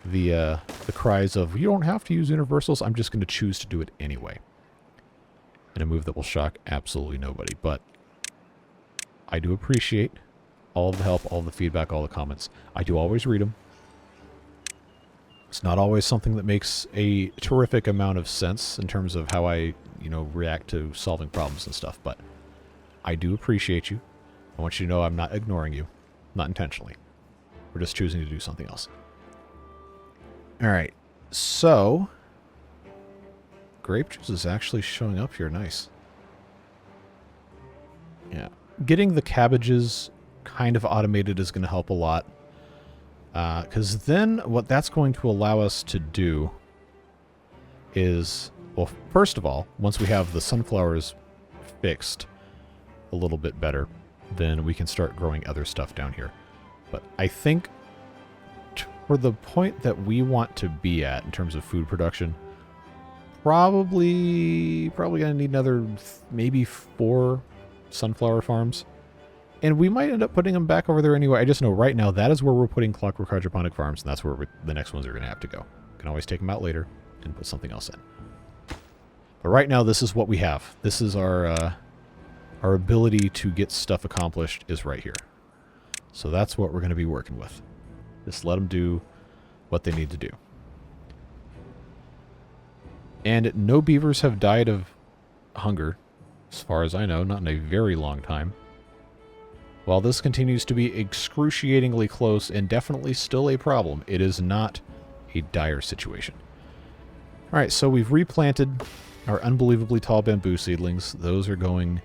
Speaker 1: the cries of, you don't have to use universals, I'm just going to choose to do it anyway. In a move that will shock absolutely nobody. But I do appreciate all of the help, all of the feedback, all the comments. I do always read them. It's not always something that makes a terrific amount of sense in terms of how I, react to solving problems and stuff, but I do appreciate you. I want you to know I'm not ignoring you. Not intentionally. We're just choosing to do something else. Alright, so grape juice is actually showing up here. Nice. Yeah. Getting the cabbages kind of automated is going to help a lot. Because then what that's going to allow us to do is, well, first of all, once we have the sunflowers fixed a little bit better, then we can start growing other stuff down here. But I think for the point that we want to be at in terms of food production, probably going to need another maybe 4 sunflower farms. And we might end up putting them back over there anyway. I just know right now that is where we're putting Clockwork Hydroponic Farms, and that's where the next ones are going to have to go. We can always take them out later and put something else in. But right now, this is what we have. This is our ability to get stuff accomplished is right here. So that's what we're going to be working with. Just let them do what they need to do. And no beavers have died of hunger, as far as I know, not in a very long time. While this continues to be excruciatingly close and definitely still a problem, it is not a dire situation. Alright, so we've replanted our unbelievably tall bamboo seedlings. Those are going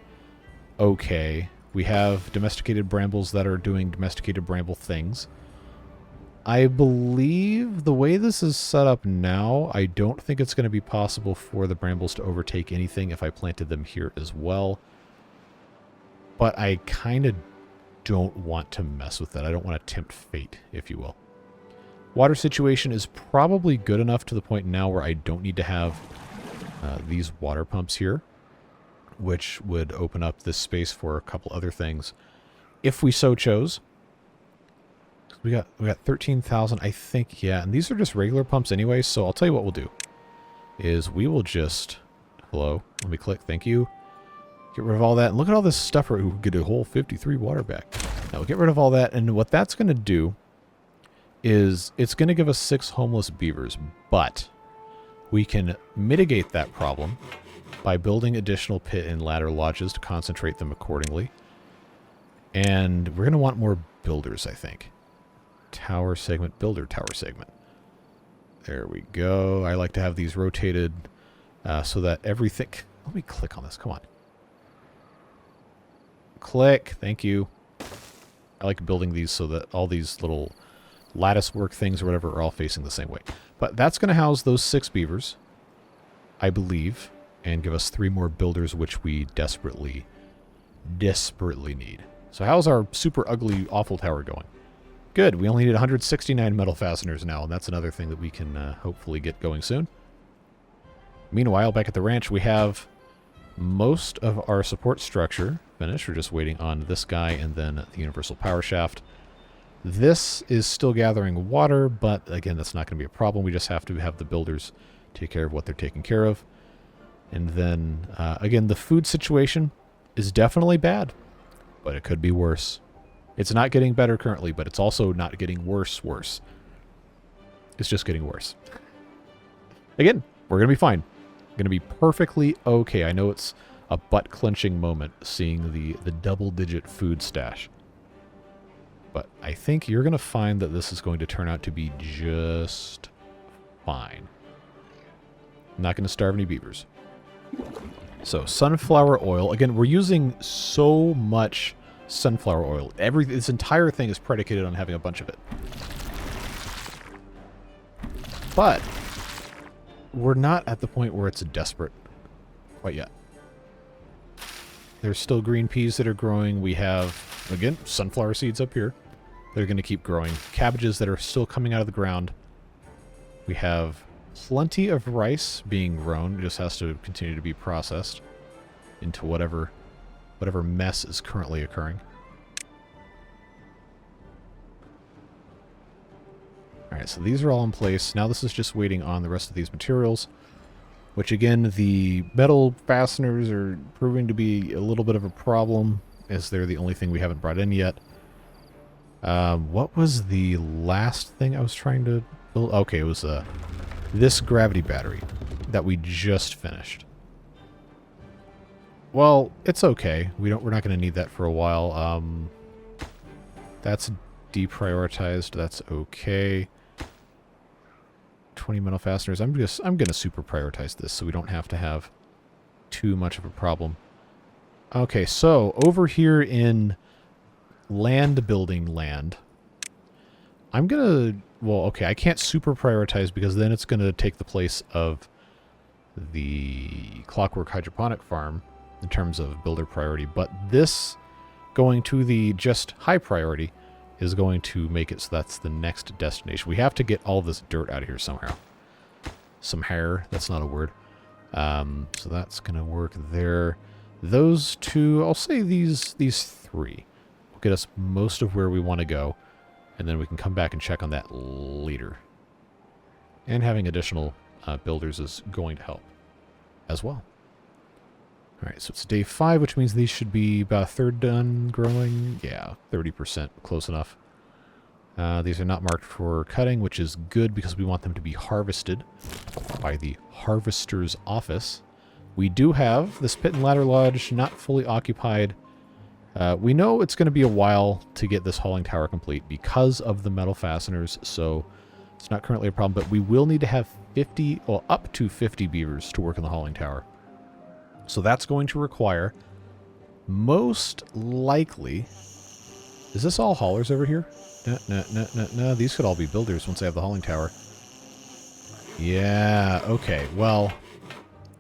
Speaker 1: okay. We have domesticated brambles that are doing domesticated bramble things. I believe the way this is set up now, I don't think it's going to be possible for the brambles to overtake anything if I planted them here as well. But I kind of don't want to mess with that. I don't want to tempt fate, if you will. Water situation is probably good enough to the point now where I don't need to have these water pumps here, which would open up this space for a couple other things if we so chose. We got 13,000, I think, yeah, and these are just regular pumps anyway, so I'll tell you what we'll do is we will just, hello, let me click, thank you. Get rid of all that, and look at all this stuff where we get a whole 53 water back. Now we'll get rid of all that, and what that's going to do is it's going to give us 6 homeless beavers, but we can mitigate that problem by building additional pit and ladder lodges to concentrate them accordingly. And we're going to want more builders, I think. Tower segment, builder tower segment. There we go. I like to have these rotated so that everything... Let me click on this. Come on. Click. Thank you. I like building these so that all these little lattice work things or whatever are all facing the same way. But that's going to house those 6 beavers, I believe, and give us 3 more builders, which we desperately need. So how's our super ugly, awful tower going? Good. We only need 169 metal fasteners now, and that's another thing that we can hopefully get going soon. Meanwhile, back at the ranch, we have most of our support structure finished. We're just waiting on this guy and then the universal power shaft. This is still gathering water, but again, that's not going to be a problem. We just have to have the builders take care of what they're taking care of. And then, again, the food situation is definitely bad, but it could be worse. It's not getting better currently, but it's also not getting worse. It's just getting worse. Again, we're going to be fine. Going to be perfectly okay. I know it's a butt-clenching moment seeing the double-digit food stash. But I think you're going to find that this is going to turn out to be just fine. I'm not going to starve any beavers. So, sunflower oil. Again, we're using so much sunflower oil. This entire thing is predicated on having a bunch of it. But we're not at the point where it's desperate quite yet. There's still green peas that are growing. We have, again, sunflower seeds up here. They're going to keep growing. Cabbages that are still coming out of the ground. We have plenty of rice being grown. It just has to continue to be processed into whatever mess is currently occurring. Alright, so these are all in place. Now this is just waiting on the rest of these materials, which again, the metal fasteners are proving to be a little bit of a problem, as they're the only thing we haven't brought in yet. What was the last thing I was trying to build? Okay, it was this gravity battery that we just finished. Well, it's okay. We're not going to need that for a while. That's deprioritized. That's okay. 20 metal fasteners. I'm going to super prioritize this so we don't have to have too much of a problem. Okay, so over here in land building land, I'm going to... Well, okay, I can't super prioritize because then it's going to take the place of the Clockwork Hydroponic Farm in terms of builder priority. But this going to the just high priority is going to make it so that's the next destination. We have to get all this dirt out of here somehow. Somehow. That's not a word. So that's going to work there. Those two, I'll say these three will get us most of where we want to go. And then we can come back and check on that later. And having additional builders is going to help as well. Alright, so it's day 5, which means these should be about a third done growing. Yeah, 30%, close enough. These are not marked for cutting, which is good because we want them to be harvested by the harvester's office. We do have this pit and ladder lodge not fully occupied. We know it's going to be a while to get this hauling tower complete because of the metal fasteners, so it's not currently a problem, but we will need to have 50, well, up to 50 beavers to work in the hauling tower. So that's going to require, most likely... Is this all haulers over here? No. These could all be builders once they have the hauling tower. Yeah, okay. Well,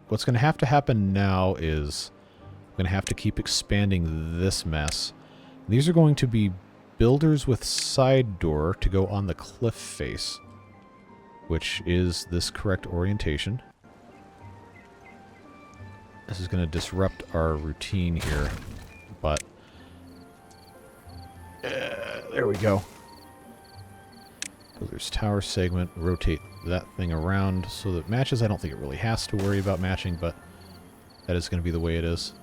Speaker 1: what's going to have to happen now is I'm going to have to keep expanding this mess. These are going to be builders with side door to go on the cliff face, which is this correct orientation. This is going to disrupt our routine here, but there we go. Builder's tower segment, rotate that thing around so that it matches. I don't think it really has to worry about matching, but that is going to be the way it is.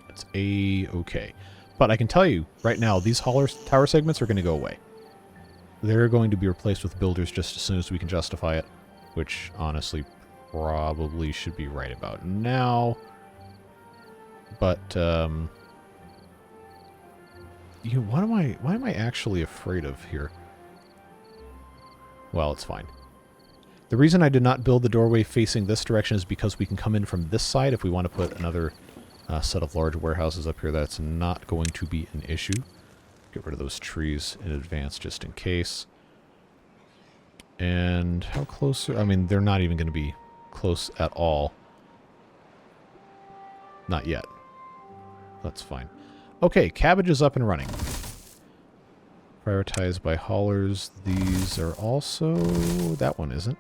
Speaker 1: It's A-okay. But I can tell you right now, these tower segments are going to go away. They're going to be replaced with builders just as soon as we can justify it, which honestly probably should be right about now. But you know, what am I actually afraid of here? Well, it's fine. The reason I did not build the doorway facing this direction is because we can come in from this side if we want to put another set of large warehouses up here. That's not going to be an issue. Get rid of those trees in advance just in case. And how close I mean, they're not even going to be close at all. Not yet. That's fine. Okay, cabbage is up and running. Prioritized by haulers. These are also... That one isn't.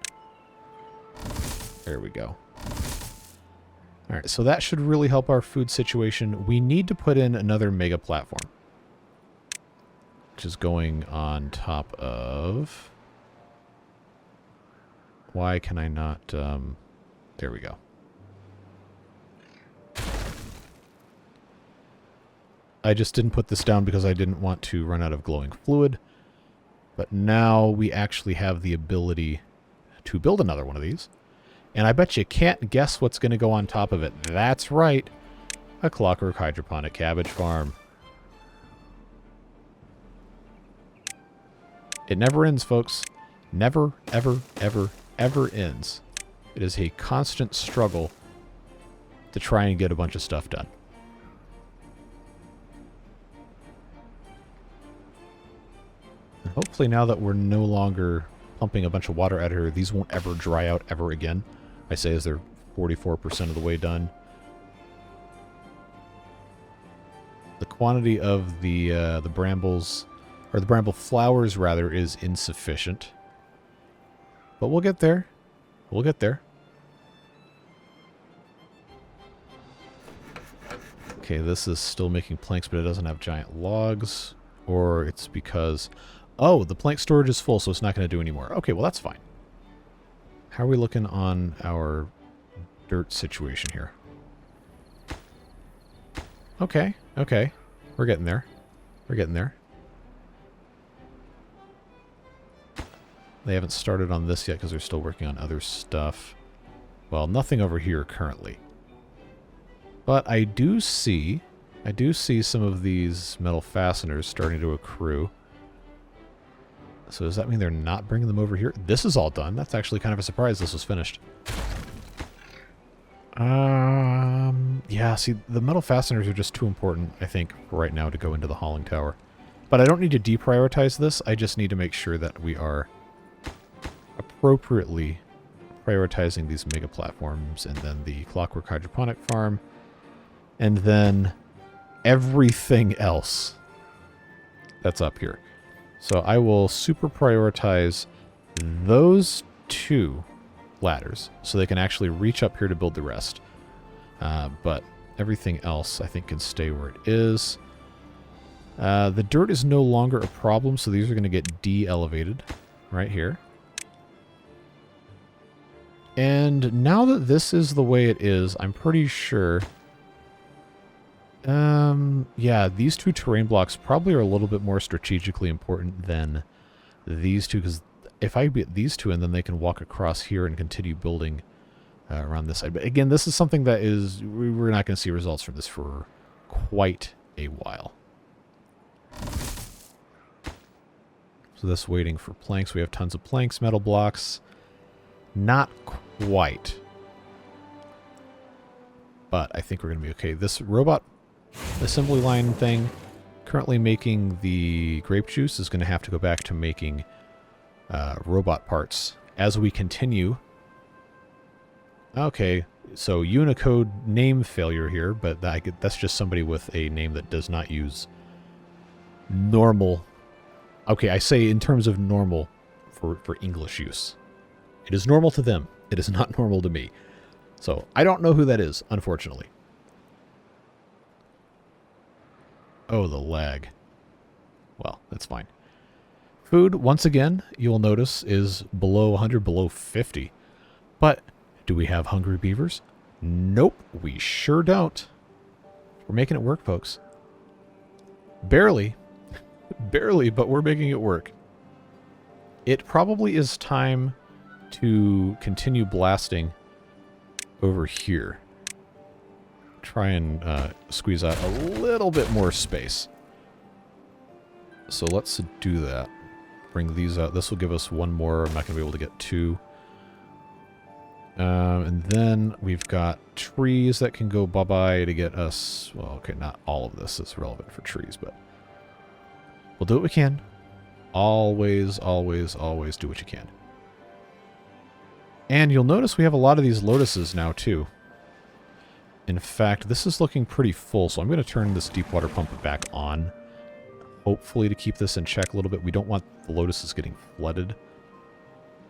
Speaker 1: There we go. Alright, so that should really help our food situation. We need to put in another mega platform, which is going on top of... Why can I not... There we go. I just didn't put this down because I didn't want to run out of glowing fluid. But now we actually have the ability to build another one of these. And I bet you can't guess what's going to go on top of it. That's right. A Clockwork Hydroponic Cabbage Farm. It never ends, folks. Never, ever, ever, ever ends. It is a constant struggle to try and get a bunch of stuff done. And hopefully now that we're no longer pumping a bunch of water out of here, these won't ever dry out ever again. I say as they're 44% of the way done. The quantity of the brambles, or the bramble flowers rather, is insufficient. But we'll get there. We'll get there. Okay, this is still making planks, but it doesn't have giant logs. Or it's because... Oh, the plank storage is full, so it's not going to do anymore. Okay, well, that's fine. How are we looking on our dirt situation here? Okay, okay. We're getting there. We're getting there. They haven't started on this yet because they're still working on other stuff. Well, nothing over here currently. But I do see some of these metal fasteners starting to accrue. So does that mean they're not bringing them over here? This is all done. That's actually kind of a surprise this was finished. Yeah, see, the metal fasteners are just too important, I think, right now to go into the hauling tower. But I don't need to deprioritize this. I just need to make sure that we are appropriately prioritizing these mega platforms, and then the clockwork hydroponic farm, and then everything else that's up here. So I will super prioritize those two ladders so they can actually reach up here to build the rest. But everything else I think can stay where it is. The dirt is no longer a problem, so these are going to get de-elevated right here. And now that this is the way it is, I'm pretty sure... yeah, these two terrain blocks probably are a little bit more strategically important than these two, because if I get these two in, then they can walk across here and continue building around this side. But again, this is something that is... we're not going to see results from this for quite a while. So this waiting for planks. We have tons of planks, metal blocks. Not quite. But I think we're going to be okay. This robot assembly line thing, currently making the grape juice, is going to have to go back to making robot parts as we continue. Okay, so Unicode name failure here, but that's just somebody with a name that does not use normal. Okay, I say in terms of normal for English use. It is normal to them. It is not normal to me. So I don't know who that is, unfortunately. Oh, the lag. Well, that's fine. Food, once again, you'll notice, is below 100, below 50. But do we have hungry beavers? Nope, we sure don't. We're making it work, folks. Barely. Barely, but we're making it work. It probably is time to continue blasting over here. Try and squeeze out a little bit more space. So let's do that. Bring these out. This will give us one more. I'm not going to be able to get two. And then we've got trees that can go bye-bye to get us... well, okay, not all of this is relevant for trees, but we'll do what we can. Always, always, always do what you can. And you'll notice we have a lot of these lotuses now, too. In fact, this is looking pretty full, so I'm going to turn this deep water pump back on. Hopefully to keep this in check a little bit. We don't want the lotuses getting flooded.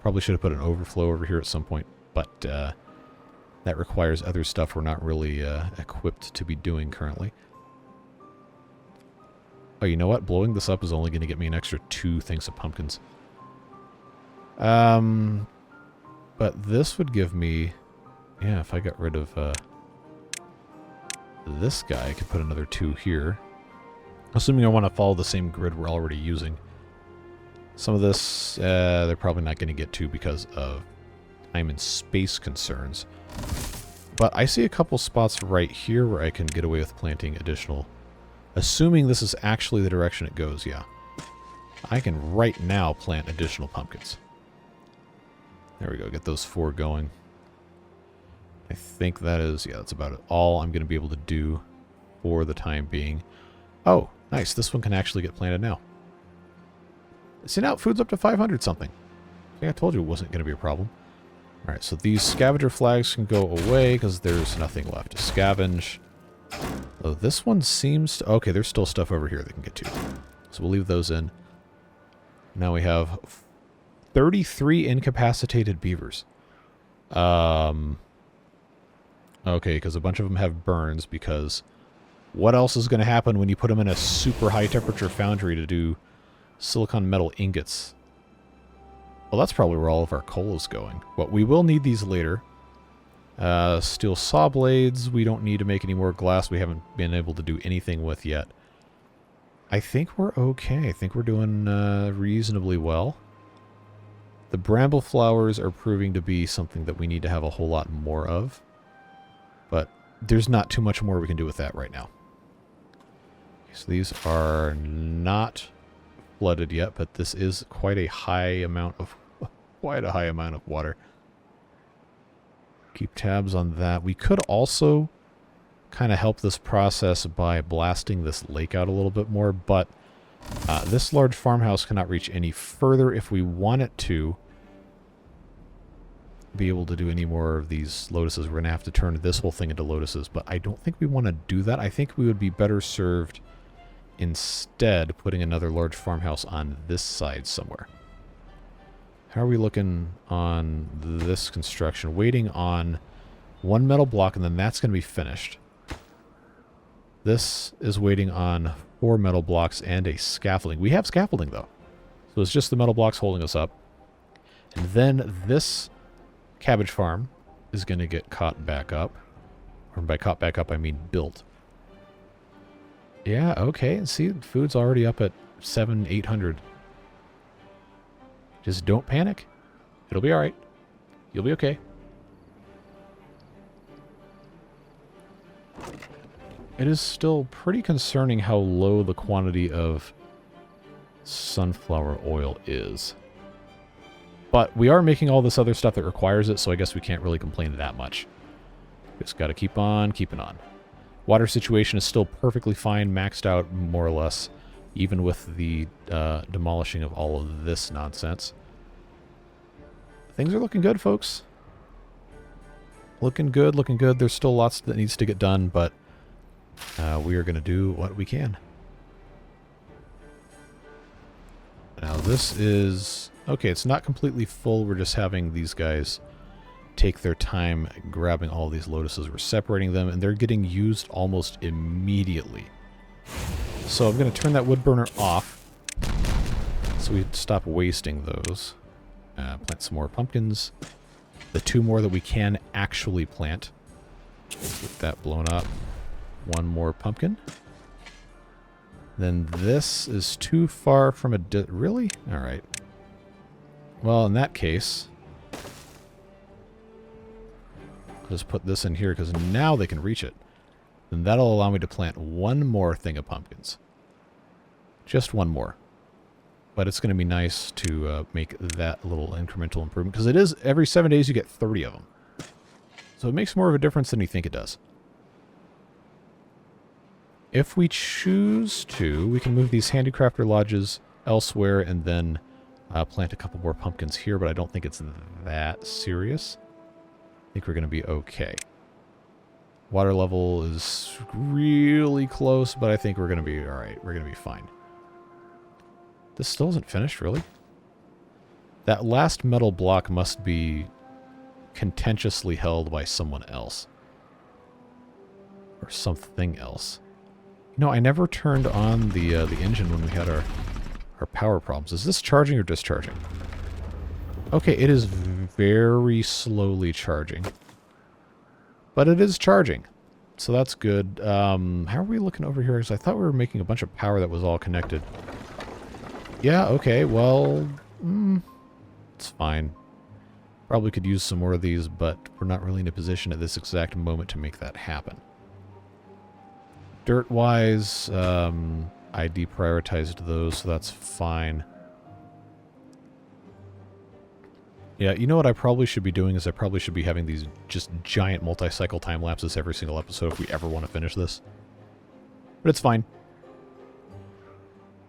Speaker 1: Probably should have put an overflow over here at some point, but that requires other stuff we're not really equipped to be doing currently. Oh, you know what? Blowing this up is only going to get me an extra 2 things of pumpkins. But this would give me... yeah, if I got rid of this guy, I could put another 2 here. Assuming I want to follow the same grid we're already using. Some of this, they're probably not going to get to because of time and space concerns. But I see a couple spots right here where I can get away with planting additional... assuming this is actually the direction it goes, yeah. I can right now plant additional pumpkins. There we go, get those 4 going. I think that is, yeah, that's about it. All I'm going to be able to do for the time being. Oh, nice, this one can actually get planted now. See, now food's up to 500 something. See, I told you it wasn't going to be a problem. Alright, so these scavenger flags can go away because there's nothing left to scavenge. Oh, this one seems to... okay, there's still stuff over here they can get to. So we'll leave those in. Now we have 33 incapacitated beavers. Okay, because a bunch of them have burns, because what else is going to happen when you put them in a super high temperature foundry to do silicon metal ingots. Well, that's probably where all of our coal is going. But we will need these later. Steel saw blades, we don't need to make any more glass we haven't been able to do anything with yet. I think we're okay. I think we're doing reasonably well. The bramble flowers are proving to be something that we need to have a whole lot more of. But there's not too much more we can do with that right now. So these are not flooded yet, but this is quite a high amount of water. Keep tabs on that. We could also kind of help this process by blasting this lake out a little bit more, but this large farmhouse cannot reach any further. If we want it to be able to do any more of these lotuses, we're going to have to turn this whole thing into lotuses, but I don't think we want to do that. I think we would be better served instead putting another large farmhouse on this side somewhere. How are we looking on this construction? Waiting on one metal block, and then that's going to be finished. This is waiting on 4 metal blocks and a scaffolding. We have scaffolding, though. So it's just the metal blocks holding us up. And then this cabbage farm is going to get caught back up. Or by caught back up, I mean built. Yeah, okay. And see, food's already up at 800. Just don't panic. It'll be alright. You'll be okay. It is still pretty concerning how low the quantity of sunflower oil is. But we are making all this other stuff that requires it, so I guess we can't really complain that much. Just gotta keep on keeping on. Water situation is still perfectly fine, maxed out more or less, even with the demolishing of all of this nonsense. Things are looking good, folks. Looking good, looking good. There's still lots that needs to get done, but we are going to do what we can. Now this is... okay, it's not completely full. We're just having these guys take their time grabbing all these lotuses. We're separating them, and they're getting used almost immediately. So I'm going to turn that wood burner off so we stop wasting those. Plant some more pumpkins. The 2 more that we can actually plant. Get that blown up. 1 more pumpkin. Then this is too far from a... really? Alright. Well, in that case... I'll just put this in here because now they can reach it. Then that'll allow me to plant 1 more thing of pumpkins. Just 1 more. But it's going to be nice to make that little incremental improvement. Because it is, every 7 days you get 30 of them. So it makes more of a difference than you think it does. If we choose to, we can move these handicrafter lodges elsewhere and then plant a couple more pumpkins here. But I don't think it's that serious. I think we're going to be okay. Water level is really close, but I think we're going to be alright. We're going to be fine. This still isn't finished, really? That last metal block must be contentiously held by someone else. Or something else. You know, I never turned on the engine when we had our power problems. Is this charging or discharging? Okay, it is very slowly charging. But it is charging. So that's good. How are we looking over here? Because I thought we were making a bunch of power that was all connected. Yeah, okay, well, it's fine. Probably could use some more of these, but we're not really in a position at this exact moment to make that happen. Dirt-wise, I deprioritized those, so that's fine. Yeah, you know what I probably should be doing is I probably should be having these just giant multi-cycle time lapses every single episode if we ever want to finish this. But it's fine.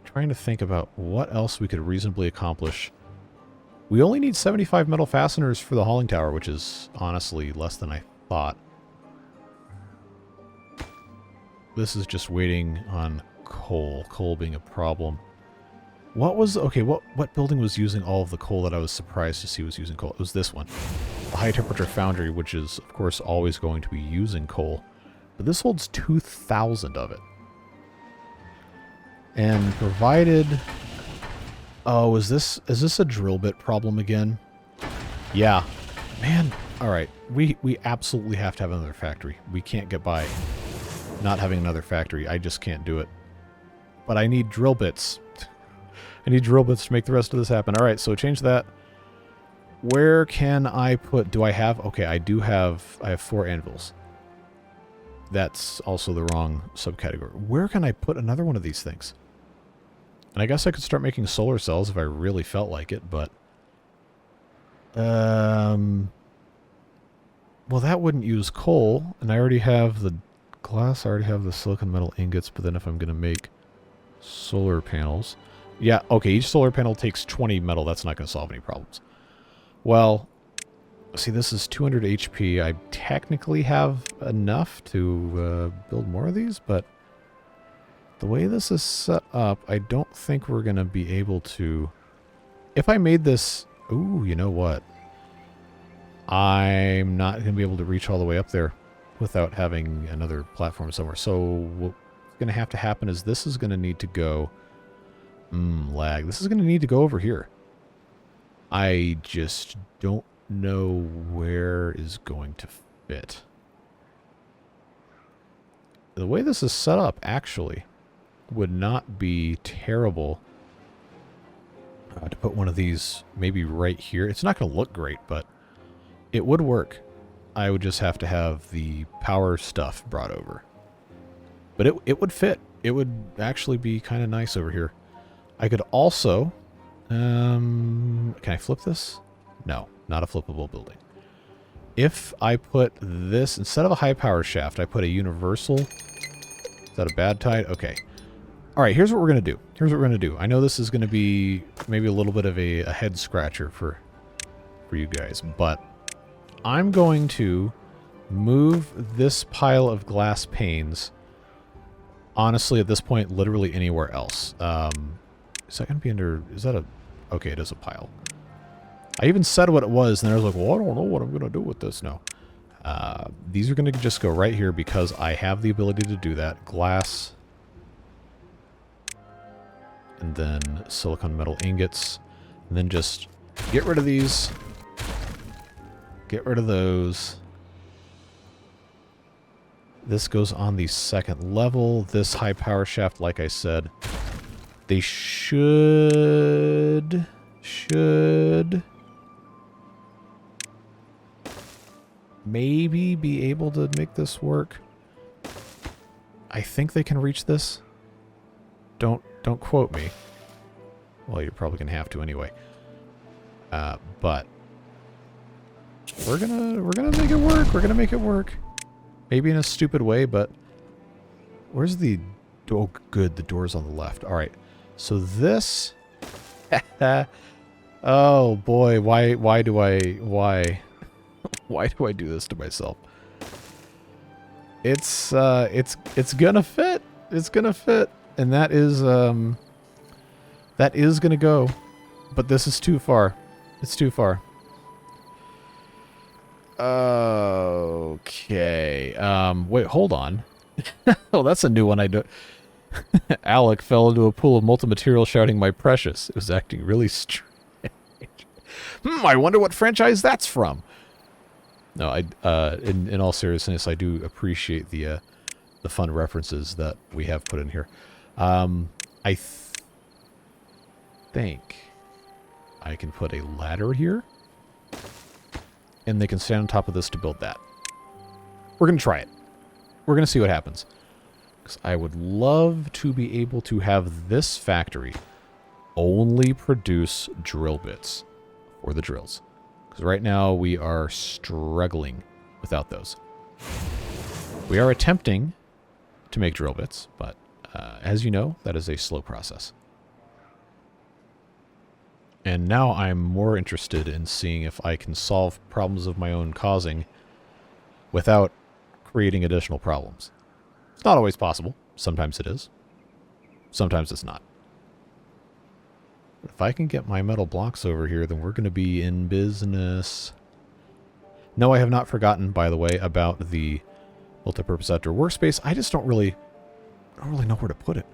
Speaker 1: Trying to think about what else we could reasonably accomplish. We only need 75 metal fasteners for the hauling tower, which is honestly less than I thought. This is just waiting on coal. Coal being a problem. What was... okay, what building was using all of the coal that I was surprised to see was using coal? It was this one. The high temperature foundry, which is, of course, always going to be using coal. But this holds 2,000 of it. And provided Oh, is this a drill bit problem again? Yeah. Man, alright. We absolutely have to have another factory. We can't get by not having another factory. I just can't do it. But I need drill bits. I need drill bits to make the rest of this happen. Alright, so change that. Where can I put... Do I have... Okay, I have 4 anvils. That's also the wrong subcategory. Where can I put another one of these things? And I guess I could start making solar cells if I really felt like it, but... Well, that wouldn't use coal, and I already have the glass, I already have the silicon metal ingots, but then if I'm going to make solar panels... Yeah, okay, each solar panel takes 20 metal. That's not going to solve any problems. Well, see, this is 200 HP. I technically have enough to build more of these, but the way this is set up, I don't think we're going to be able to... If I made this... Ooh, you know what? I'm not going to be able to reach all the way up there without having another platform somewhere. So what's going to have to happen is this is going to need to go... lag. This is going to need to go over here. I just don't know where is going to fit. The way this is set up, actually, would not be terrible to put one of these maybe right here. It's not going to look great, but it would work. I would just have to have the power stuff brought over. But it would fit. It would actually be kind of nice over here. I could also... can I flip this? No, not a flippable building. If I put this, instead of a high power shaft, I put a universal... Is that a bad tide? Okay. Alright, here's what we're going to do. Here's what we're going to do. I know this is going to be maybe a little bit of a head scratcher for you guys, but I'm going to move this pile of glass panes, honestly, at this point, literally anywhere else. Is that going to be under... Is that a... Okay, it is a pile. I even said what it was, and I was like, well, I don't know what I'm going to do with this now. These are going to just go right here because I have the ability to do that. Glass. And then silicon metal ingots. And then just get rid of these. Get rid of those. This goes on the second level. This high power shaft, like I said... They should maybe be able to make this work. I think they can reach this. Don't quote me. Well, you're probably gonna have to anyway. But we're gonna make it work. We're gonna make it work. Maybe in a stupid way, but where's the... Oh, good. The door's on the left. All right. So this... Oh, boy. Why do I do this to myself? It's gonna fit. It's gonna fit. And that is gonna go. But this is too far. It's too far. Okay. Wait, hold on. Oh, that's a new one I don't... Alec fell into a pool of molten material shouting, "My precious." It was acting really strange. I wonder what franchise that's from. No, in all seriousness, I do appreciate the fun references that we have put in here. I think I can put a ladder here, and they can stand on top of this to build that. We're going to try it. We're going to see what happens. Because I would love to be able to have this factory only produce drill bits for the drills. Because right now we are struggling without those. We are attempting to make drill bits, but as you know, that is a slow process. And now I'm more interested in seeing if I can solve problems of my own causing without creating additional problems. It's not always possible. Sometimes it is. Sometimes it's not. But if I can get my metal blocks over here, then we're going to be in business. No, I have not forgotten, by the way, about the multi-purpose outdoor workspace. I just don't really know where to put it.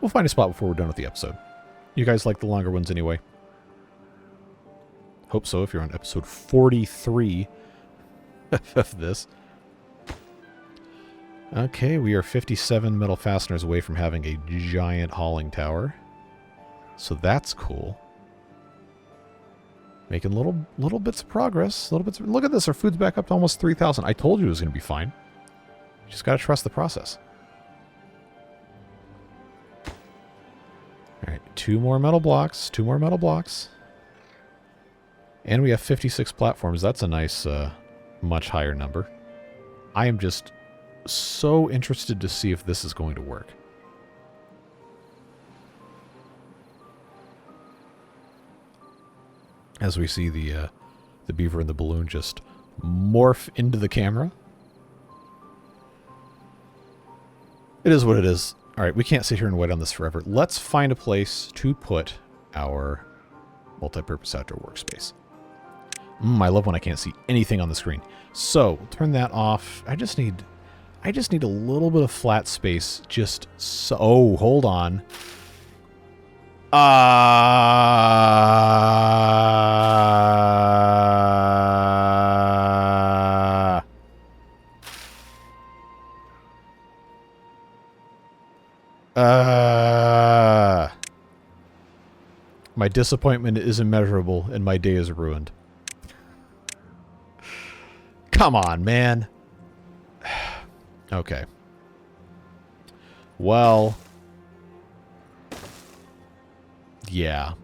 Speaker 1: We'll find a spot before we're done with the episode. You guys like the longer ones anyway. Hope so if you're on episode 43 of this. Okay, we are 57 metal fasteners away from having a giant hauling tower. So that's cool. Making little bits of progress. Look at this, our food's back up to almost 3,000. I told you it was going to be fine. You just got to trust the process. Alright, 2 more metal blocks. 2 more metal blocks. And we have 56 platforms. That's a nice, much higher number. I am just so interested to see if this is going to work. As we see the beaver and the balloon just morph into the camera. It is what it is. Alright, we can't sit here and wait on this forever. Let's find a place to put our multi-purpose outdoor workspace. I love when I can't see anything on the screen. So, we'll turn that off. I just need a little bit of flat space. Just so... Oh, hold on. My disappointment is immeasurable, and my day is ruined. Come on, man. Okay. Well... Yeah.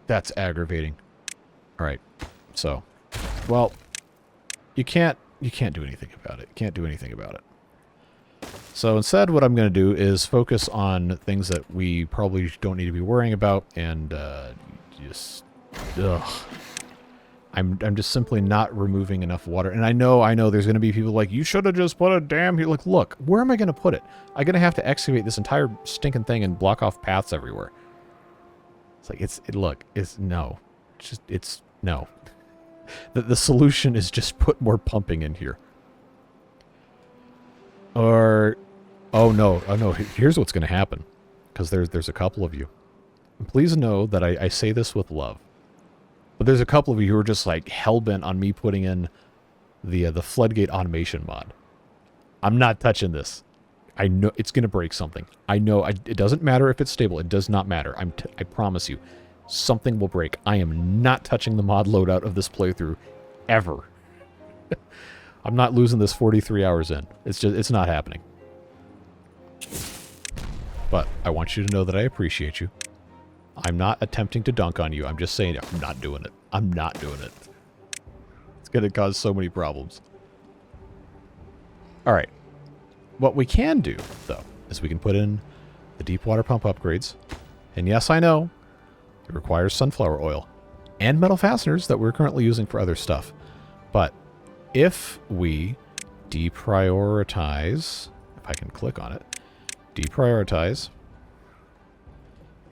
Speaker 1: That's aggravating. All right. So, well, you can't do anything about it. You can't do anything about it. So instead, what I'm going to do is focus on things that we probably don't need to be worrying about, and just, I'm just simply not removing enough water. And I know there's going to be people like, you should have just put a dam here. Like, look, where am I going to put it? I'm going to have to excavate this entire stinking thing and block off paths everywhere. It's like, no. It's no. The solution is just put more pumping in here. Or, oh no, here's what's going to happen. Because there's a couple of you. And please know that I say this with love. But there's a couple of you who are just like hell-bent on me putting in the floodgate automation mod. I'm not touching this. I know it's going to break something. I know it doesn't matter if it's stable. It does not matter. I promise you. Something will break. I am not touching the mod loadout of this playthrough ever. I'm not losing this 43 hours in. It's not happening. But I want you to know that I appreciate you. I'm not attempting to dunk on you. I'm just saying I'm not doing it. I'm not doing it. It's going to cause so many problems. All right. What we can do, though, is we can put in the deep water pump upgrades. And yes, I know, it requires sunflower oil and metal fasteners that we're currently using for other stuff. But if we deprioritize, if I can click on it, deprioritize,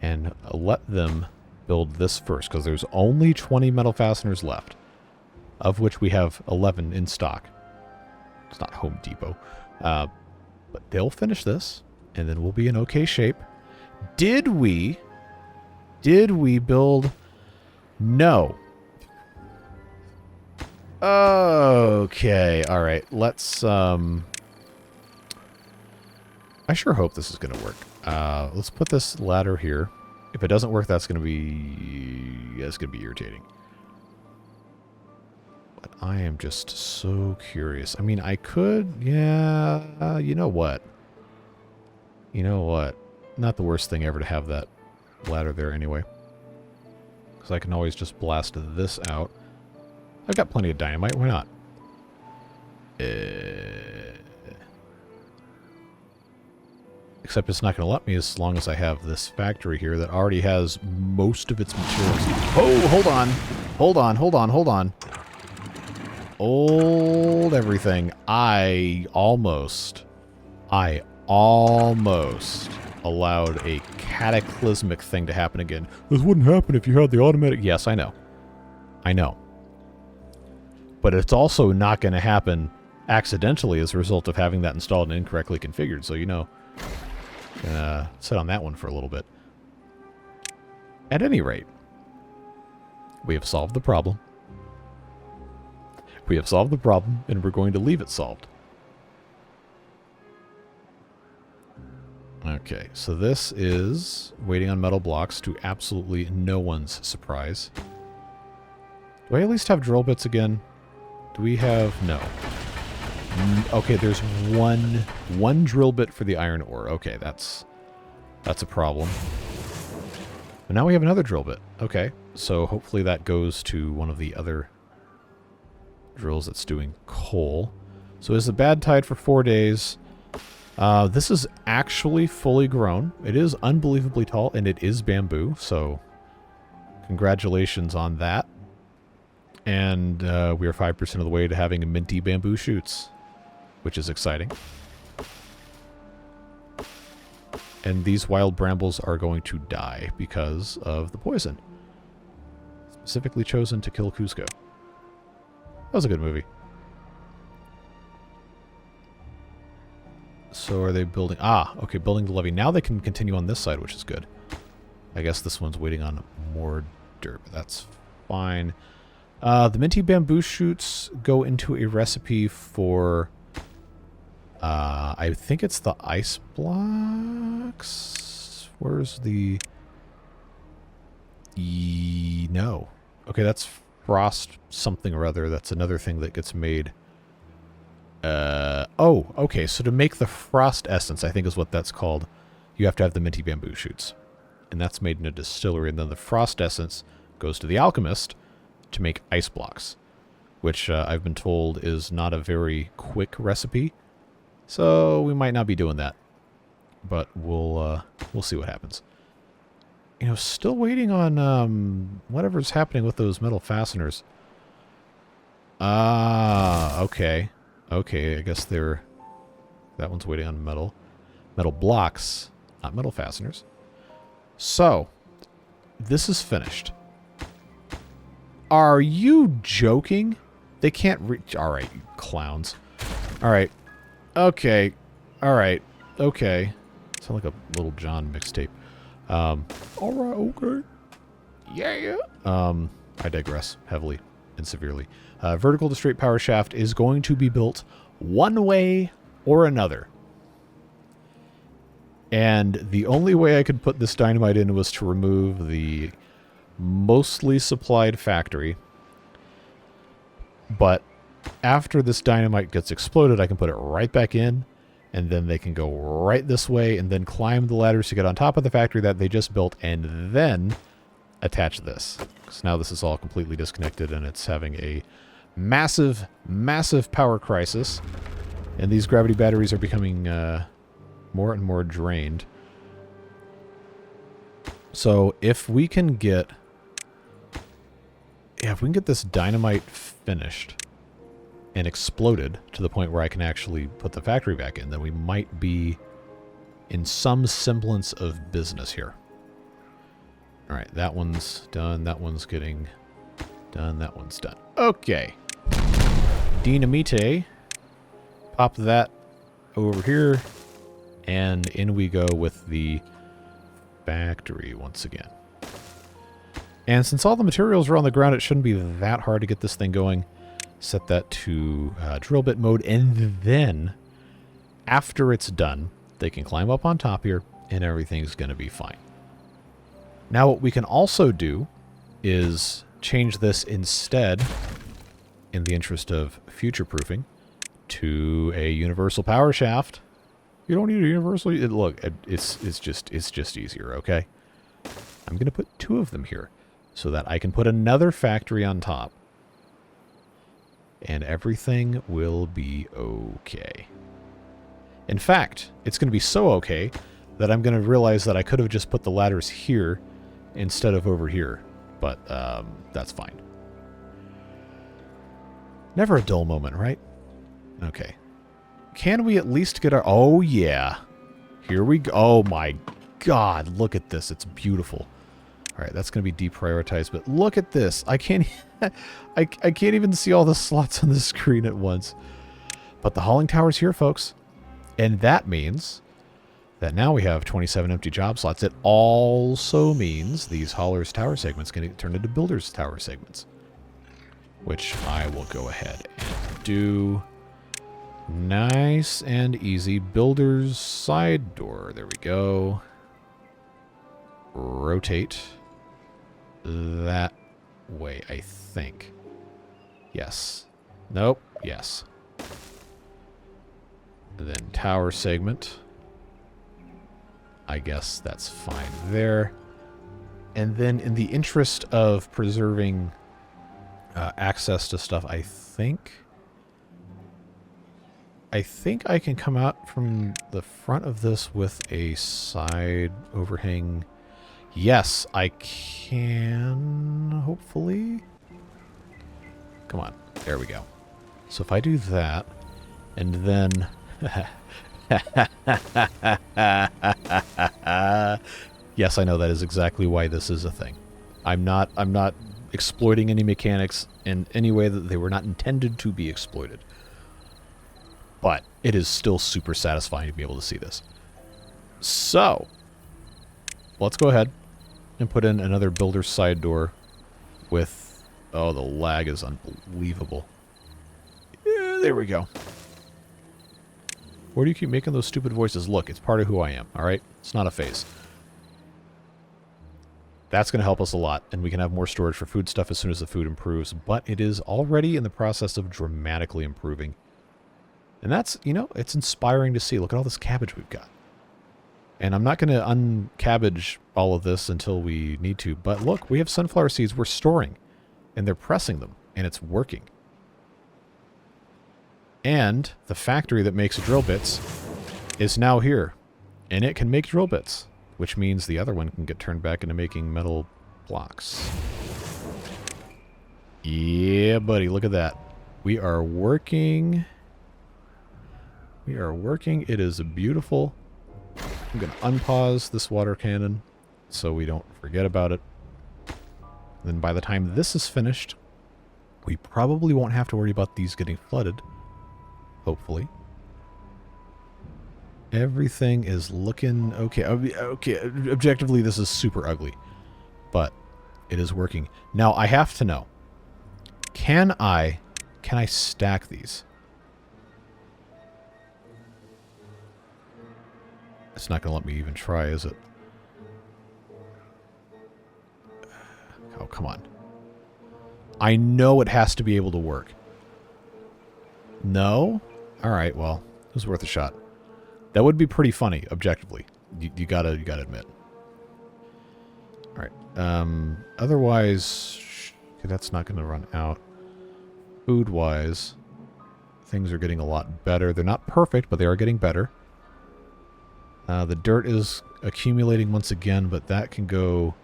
Speaker 1: and let them build this first, because there's only 20 metal fasteners left, of which we have 11 in stock. It's not Home Depot. But they'll finish this, and then we'll be in okay shape. Did we build? No. Okay, all right. Let's, I sure hope this is going to work. Let's put this ladder here. If it doesn't work, that's going to be irritating. But I am just so curious. I mean, I could, yeah, you know what? You know what? Not the worst thing ever to have that ladder there anyway. Because I can always just blast this out. I've got plenty of dynamite, why not? Except it's not going to let me as long as I have this factory here that already has most of its materials. Oh, hold on. Hold on, hold on, hold on. Hold everything. I almost allowed a cataclysmic thing to happen again. This wouldn't happen if you had the automatic... Yes, I know. I know. But it's also not going to happen accidentally as a result of having that installed and incorrectly configured. So, you know, sit on that one for a little bit. At any rate, we have solved the problem. We have solved the problem, and we're going to leave it solved. Okay, so this is waiting on metal blocks to absolutely no one's surprise. Do I at least have drill bits again? Do we have... No. Okay, there's one drill bit for the iron ore. Okay, that's a problem. But now we have another drill bit. Okay, so hopefully that goes to one of the other drills that's doing coal. So it's a bad tide for 4 days. This is actually fully grown. It is unbelievably tall, and it is bamboo, so congratulations on that. And we are 5% of the way to having minty bamboo shoots, which is exciting. And these wild brambles are going to die because of the poison. Specifically chosen to kill Cusco. That was a good movie. So are they building... Ah, okay, building the levee. Now they can continue on this side, which is good. I guess this one's waiting on more dirt, but that's fine. The minty bamboo shoots go into a recipe for... I think it's the ice blocks. Where's the... No. Okay, that's frost something or other. That's another thing that gets made. Oh, okay. So to make the frost essence, I think is what that's called, you have to have the minty bamboo shoots. And that's made in a distillery. And then the frost essence goes to the alchemist to make ice blocks, which I've been told is not a very quick recipe. So we might not be doing that. But we'll see what happens. You know, still waiting on whatever's happening with those metal fasteners. Ah, okay. Okay, I guess they're... That one's waiting on metal. Metal blocks, not metal fasteners. So, this is finished. Are you joking? They can't reach... Alright, you clowns. Alright. Okay. Alright. Okay. Sound like a Little John mixtape. Alright, okay. Yeah. I digress heavily and severely. Vertical to straight power shaft is going to be built one way or another. And the only way I could put this dynamite in was to remove the mostly supplied factory. But after this dynamite gets exploded, I can put it right back in, and then they can go right this way and then climb the ladders to get on top of the factory that they just built and then attach this. Because now this is all completely disconnected and it's having a massive, massive power crisis. And these gravity batteries are becoming more and more drained. So if we can get... Yeah, if we can get this dynamite finished and exploded to the point where I can actually put the factory back in, then we might be in some semblance of business here. Alright, that one's done. That one's getting done. That one's done. Okay. Dynamite. Pop that over here. And in we go with the factory once again. And since all the materials are on the ground, it shouldn't be that hard to get this thing going. Set that to drill bit mode. And then, after it's done, they can climb up on top here and everything's going to be fine. Now what we can also do is change this instead, in the interest of future-proofing, to a universal power shaft. You don't need a universal... Look, it's just easier, okay? I'm going to put 2 of them here so that I can put another factory on top. And everything will be okay. In fact, it's going to be so okay that I'm going to realize that I could have just put the ladders here instead of over here. But that's fine. Never a dull moment, right? Okay. Can we at least get our... Oh, yeah. Here we go. Oh, my God, look at this. It's beautiful. All right, that's going to be deprioritized, but look at this. I can't I can't even see all the slots on the screen at once. But the hauling tower's here, folks. And that means that now we have 27 empty job slots. It also means these haulers tower segments can get turned into builders tower segments, which I will go ahead and do. Nice and easy. Builder's side door. There we go. Rotate that way, I think. Yes. Nope. Yes. Then tower segment. I guess that's fine there. And then in the interest of preserving access to stuff, I think I can come out from the front of this with a side overhang. Yes, I can, hopefully. Come on, there we go. So if I do that, and then... Yes, I know that is exactly why this is a thing. I'm not exploiting any mechanics in any way that they were not intended to be exploited. But it is still super satisfying to be able to see this. So, let's go ahead and put in another builder's side door with... Oh, the lag is unbelievable. Yeah, there we go. Why do you keep making those stupid voices? Look, it's part of who I am, alright? It's not a phase. That's going to help us a lot, and we can have more storage for food stuff as soon as the food improves, but it is already in the process of dramatically improving. And that's, you know, it's inspiring to see. Look at all this cabbage we've got. And I'm not going to uncabbage all of this until we need to, but look, we have sunflower seeds we're storing, and they're pressing them, and it's working. And the factory that makes drill bits is now here, and it can make drill bits, which means the other one can get turned back into making metal blocks. Yeah, buddy, look at that. We are working. We are working. It is beautiful. I'm going to unpause this water cannon so we don't forget about it. Then by the time this is finished, we probably won't have to worry about these getting flooded. Hopefully. Everything is looking okay. Okay, objectively, this is super ugly. But it is working. Now, I have to know. Can I stack these? It's not going to let me even try, is it? Oh, come on. I know it has to be able to work. No? Alright, well, it was worth a shot. That would be pretty funny, objectively. You gotta admit. Alright. Otherwise, okay, that's not going to run out. Food-wise, things are getting a lot better. They're not perfect, but they are getting better. The dirt is accumulating once again, but that can go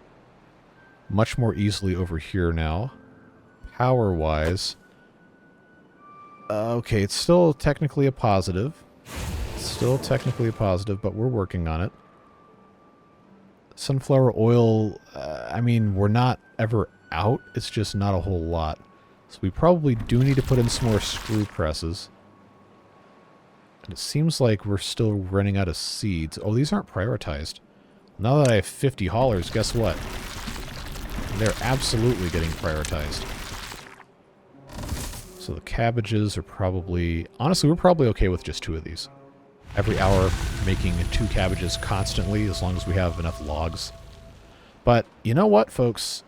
Speaker 1: much more easily over here now. Power-wise, okay, it's still technically a positive. Still technically a positive, but we're working on it. Sunflower oil, I mean, we're not ever out. It's just not a whole lot. So we probably do need to put in some more screw presses. And it seems like we're still running out of seeds. Oh, these aren't prioritized. Now that I have 50 haulers, guess what? They're absolutely getting prioritized. So the cabbages are probably... Honestly, we're probably okay with just 2 of these. Every hour, making 2 cabbages constantly, as long as we have enough logs. But you know what, folks?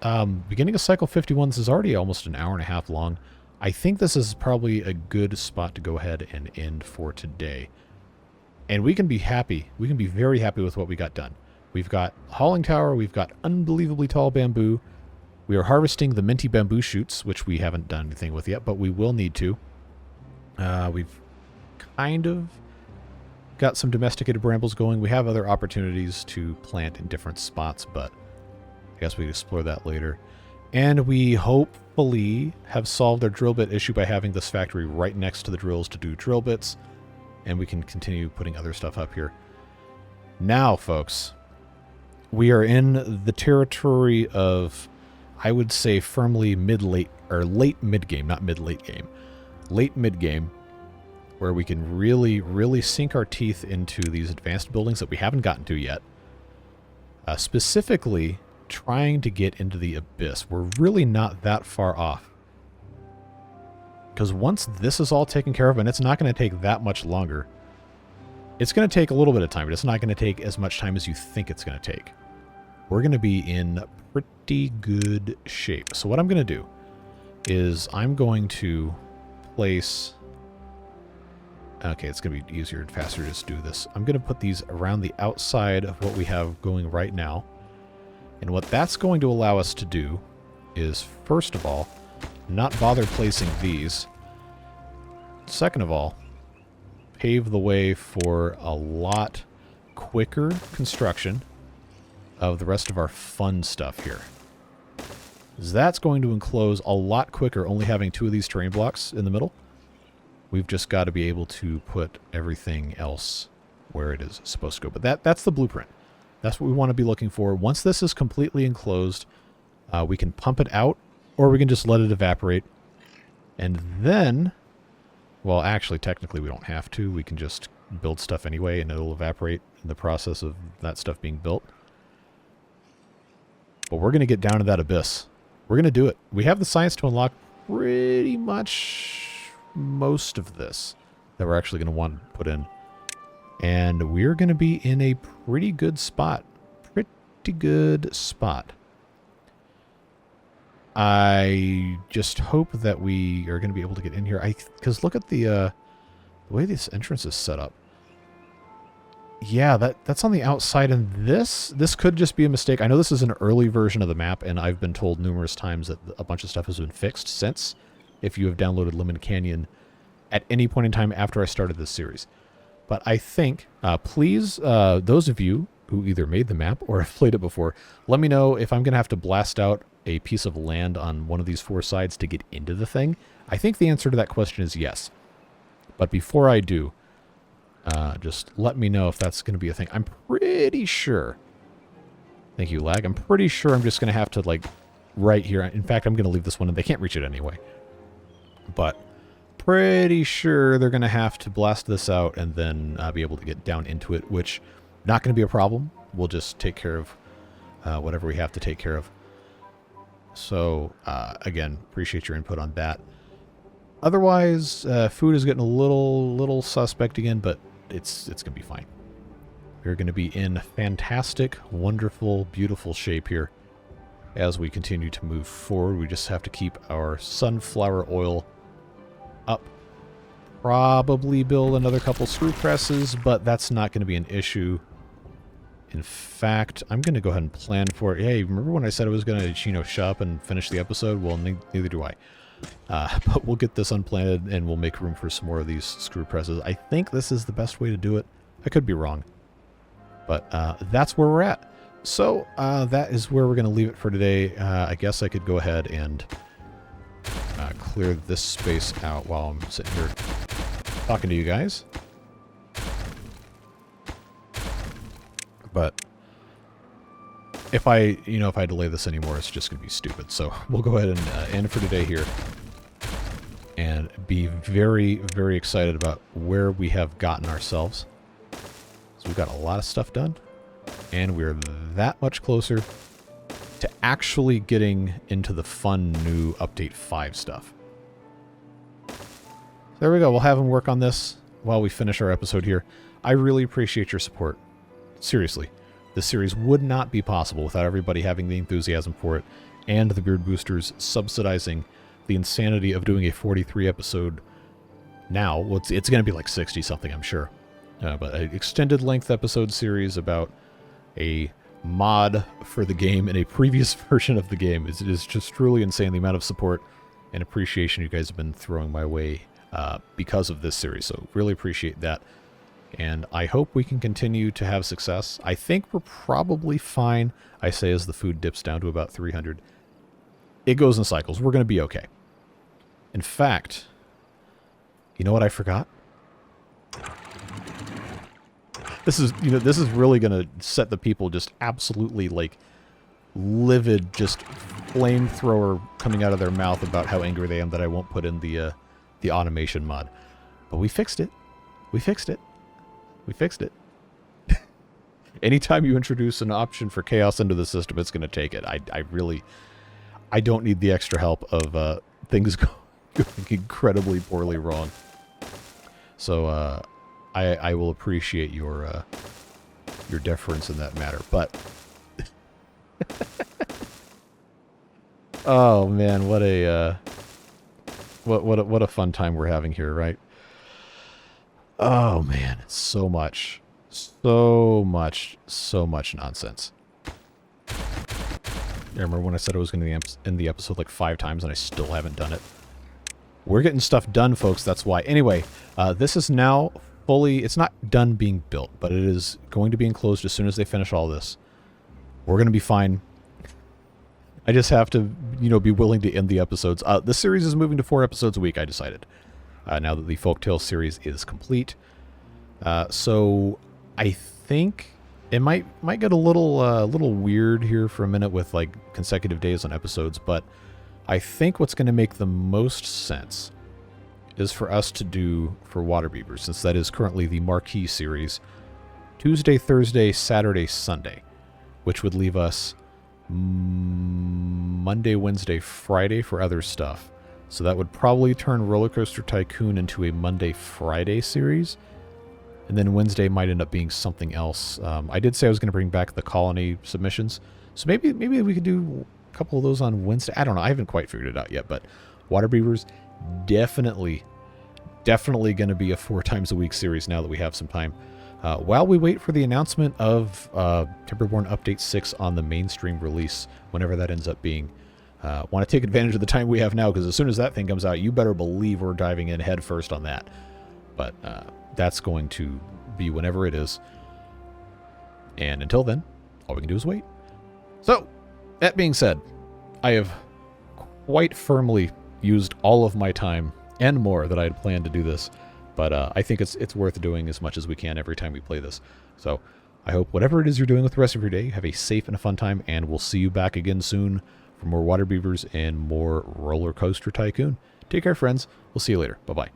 Speaker 1: Beginning of Cycle 51, this is already almost an hour and a half long. I think this is probably a good spot to go ahead and end for today. And we can be happy. We can be very happy with what we got done. We've got hauling tower. We've got unbelievably tall bamboo. We are harvesting the minty bamboo shoots, which we haven't done anything with yet, but we will need to. We've kind of got some domesticated brambles going. We have other opportunities to plant in different spots, but I guess we can explore that later. And we hopefully have solved our drill bit issue by having this factory right next to the drills to do drill bits. And we can continue putting other stuff up here. Now, folks, we are in the territory of, I would say, firmly mid-late, or late mid-game, not mid-late game. Late mid-game, where we can really, really sink our teeth into these advanced buildings that we haven't gotten to yet. Specifically, trying to get into the Abyss. We're really not that far off. Because once this is all taken care of, and it's not going to take that much longer, it's going to take a little bit of time, but it's not going to take as much time as you think it's going to take. We're going to be in pretty good shape. So what I'm going to do is I'm going to place... Okay, it's going to be easier and faster to just do this. I'm going to put these around the outside of what we have going right now. And what that's going to allow us to do is, first of all, not bother placing these. Second of all, pave the way for a lot quicker construction of the rest of our fun stuff here. That's going to enclose a lot quicker, only having 2 of these terrain blocks in the middle. We've just got to be able to put everything else where it is supposed to go. But that's the blueprint. That's what we want to be looking for. Once this is completely enclosed, we can pump it out, or we can just let it evaporate. And then, well, actually, technically we don't have to. We can just build stuff anyway, and it'll evaporate in the process of that stuff being built. But we're going to get down to that abyss. We're going to do it. We have the science to unlock pretty much most of this that we're actually going to want to put in. And we're going to be in a pretty good spot. Pretty good spot. I just hope that we are going to be able to get in here. Because look at the way this entrance is set up. Yeah, that's on the outside, and this could just be a mistake. I know this is an early version of the map, and I've been told numerous times that a bunch of stuff has been fixed since, if you have downloaded Lemon Canyon at any point in time after I started this series. But I think, please, those of you who either made the map or have played it before, let me know if I'm going to have to blast out a piece of land on one of these 4 sides to get into the thing. I think the answer to that question is yes. But before I do, just let me know if that's going to be a thing. I'm pretty sure. Thank you, lag. I'm pretty sure I'm just going to have to, like, right here. In fact, I'm going to leave this one, and they can't reach it anyway. But pretty sure they're going to have to blast this out and then be able to get down into it, which not going to be a problem. We'll just take care of whatever we have to take care of. So, again, appreciate your input on that. Otherwise, food is getting a little suspect again, but it's going to be fine. We're going to be in fantastic, wonderful, beautiful shape here as we continue to move forward. We just have to keep our sunflower oil up. Probably build another couple screw presses, but that's not going to be an issue. In fact, I'm going to go ahead and plan for it. Hey, remember when I said I was going to, shop and finish the episode? Well, neither do I. But we'll get this unplanted, and we'll make room for some more of these screw presses. I think this is the best way to do it. I could be wrong. But that's where we're at. So that is where we're going to leave it for today. I guess I could go ahead and clear this space out while I'm sitting here talking to you guys. But if I delay this anymore, it's just going to be stupid. So we'll go ahead and end for today here. And be very, very excited about where we have gotten ourselves. So we've got a lot of stuff done. And we're that much closer to actually getting into the fun new Update 5 stuff. There we go. We'll have him work on this while we finish our episode here. I really appreciate your support. Seriously. This series would not be possible without everybody having the enthusiasm for it and the Beard Boosters subsidizing the insanity of doing a 43 episode now. Well, it's going to be like 60 something, I'm sure. But an extended length episode series about a mod for the game in a previous version of the game. It is just truly insane, the amount of support and appreciation you guys have been throwing my way because of this series. So really appreciate that. And I hope we can continue to have success. I think we're probably fine, I say, as the food dips down to about 300. It goes in cycles. We're going to be okay. In fact, you know what I forgot? This is, this is really going to set the people just absolutely, like, livid, just flamethrower coming out of their mouth about how angry they am that I won't put in the automation mod. But we fixed it. We fixed it. We fixed it. Anytime you introduce an option for chaos into the system, it's going to take it. I don't need the extra help of things going incredibly poorly wrong. So I will appreciate your deference in that matter. But oh man, what a fun time we're having here, right? Oh man, it's so much nonsense. I remember when I said I was going to end the episode like 5 times and I still haven't done it. We're getting stuff done, folks, that's why. Anyway, this is now fully, it's not done being built, but it is going to be enclosed as soon as they finish all this. We're going to be fine. I just have to, be willing to end the episodes. This series is moving to 4 episodes a week, I decided. Now that the Folktale series is complete. So I think it might get a little weird here for a minute with like consecutive days on episodes, but I think what's going to make the most sense is for us to do for Waterbeavers, since that is currently the marquee series, Tuesday, Thursday, Saturday, Sunday, which would leave us Monday, Wednesday, Friday for other stuff. So that would probably turn Roller Coaster Tycoon into a Monday, Friday series. And then Wednesday might end up being something else. I did say I was going to bring back the colony submissions. So maybe we could do a couple of those on Wednesday. I don't know. I haven't quite figured it out yet. But Waterbeavers, definitely going to be a 4 times a week series now that we have some time. While we wait for the announcement of Timberborn Update 6 on the mainstream release, whenever that ends up being. Want to take advantage of the time we have now, because as soon as that thing comes out, you better believe we're diving in head first on that. But that's going to be whenever it is. And until then, all we can do is wait. So, that being said, I have quite firmly used all of my time and more that I had planned to do this. But I think it's worth doing as much as we can every time we play this. So, I hope whatever it is you're doing with the rest of your day, you have a safe and a fun time, and we'll see you back again soon for more Waterbeavers and more Roller Coaster Tycoon. Take care, friends. We'll see you later. Bye-bye.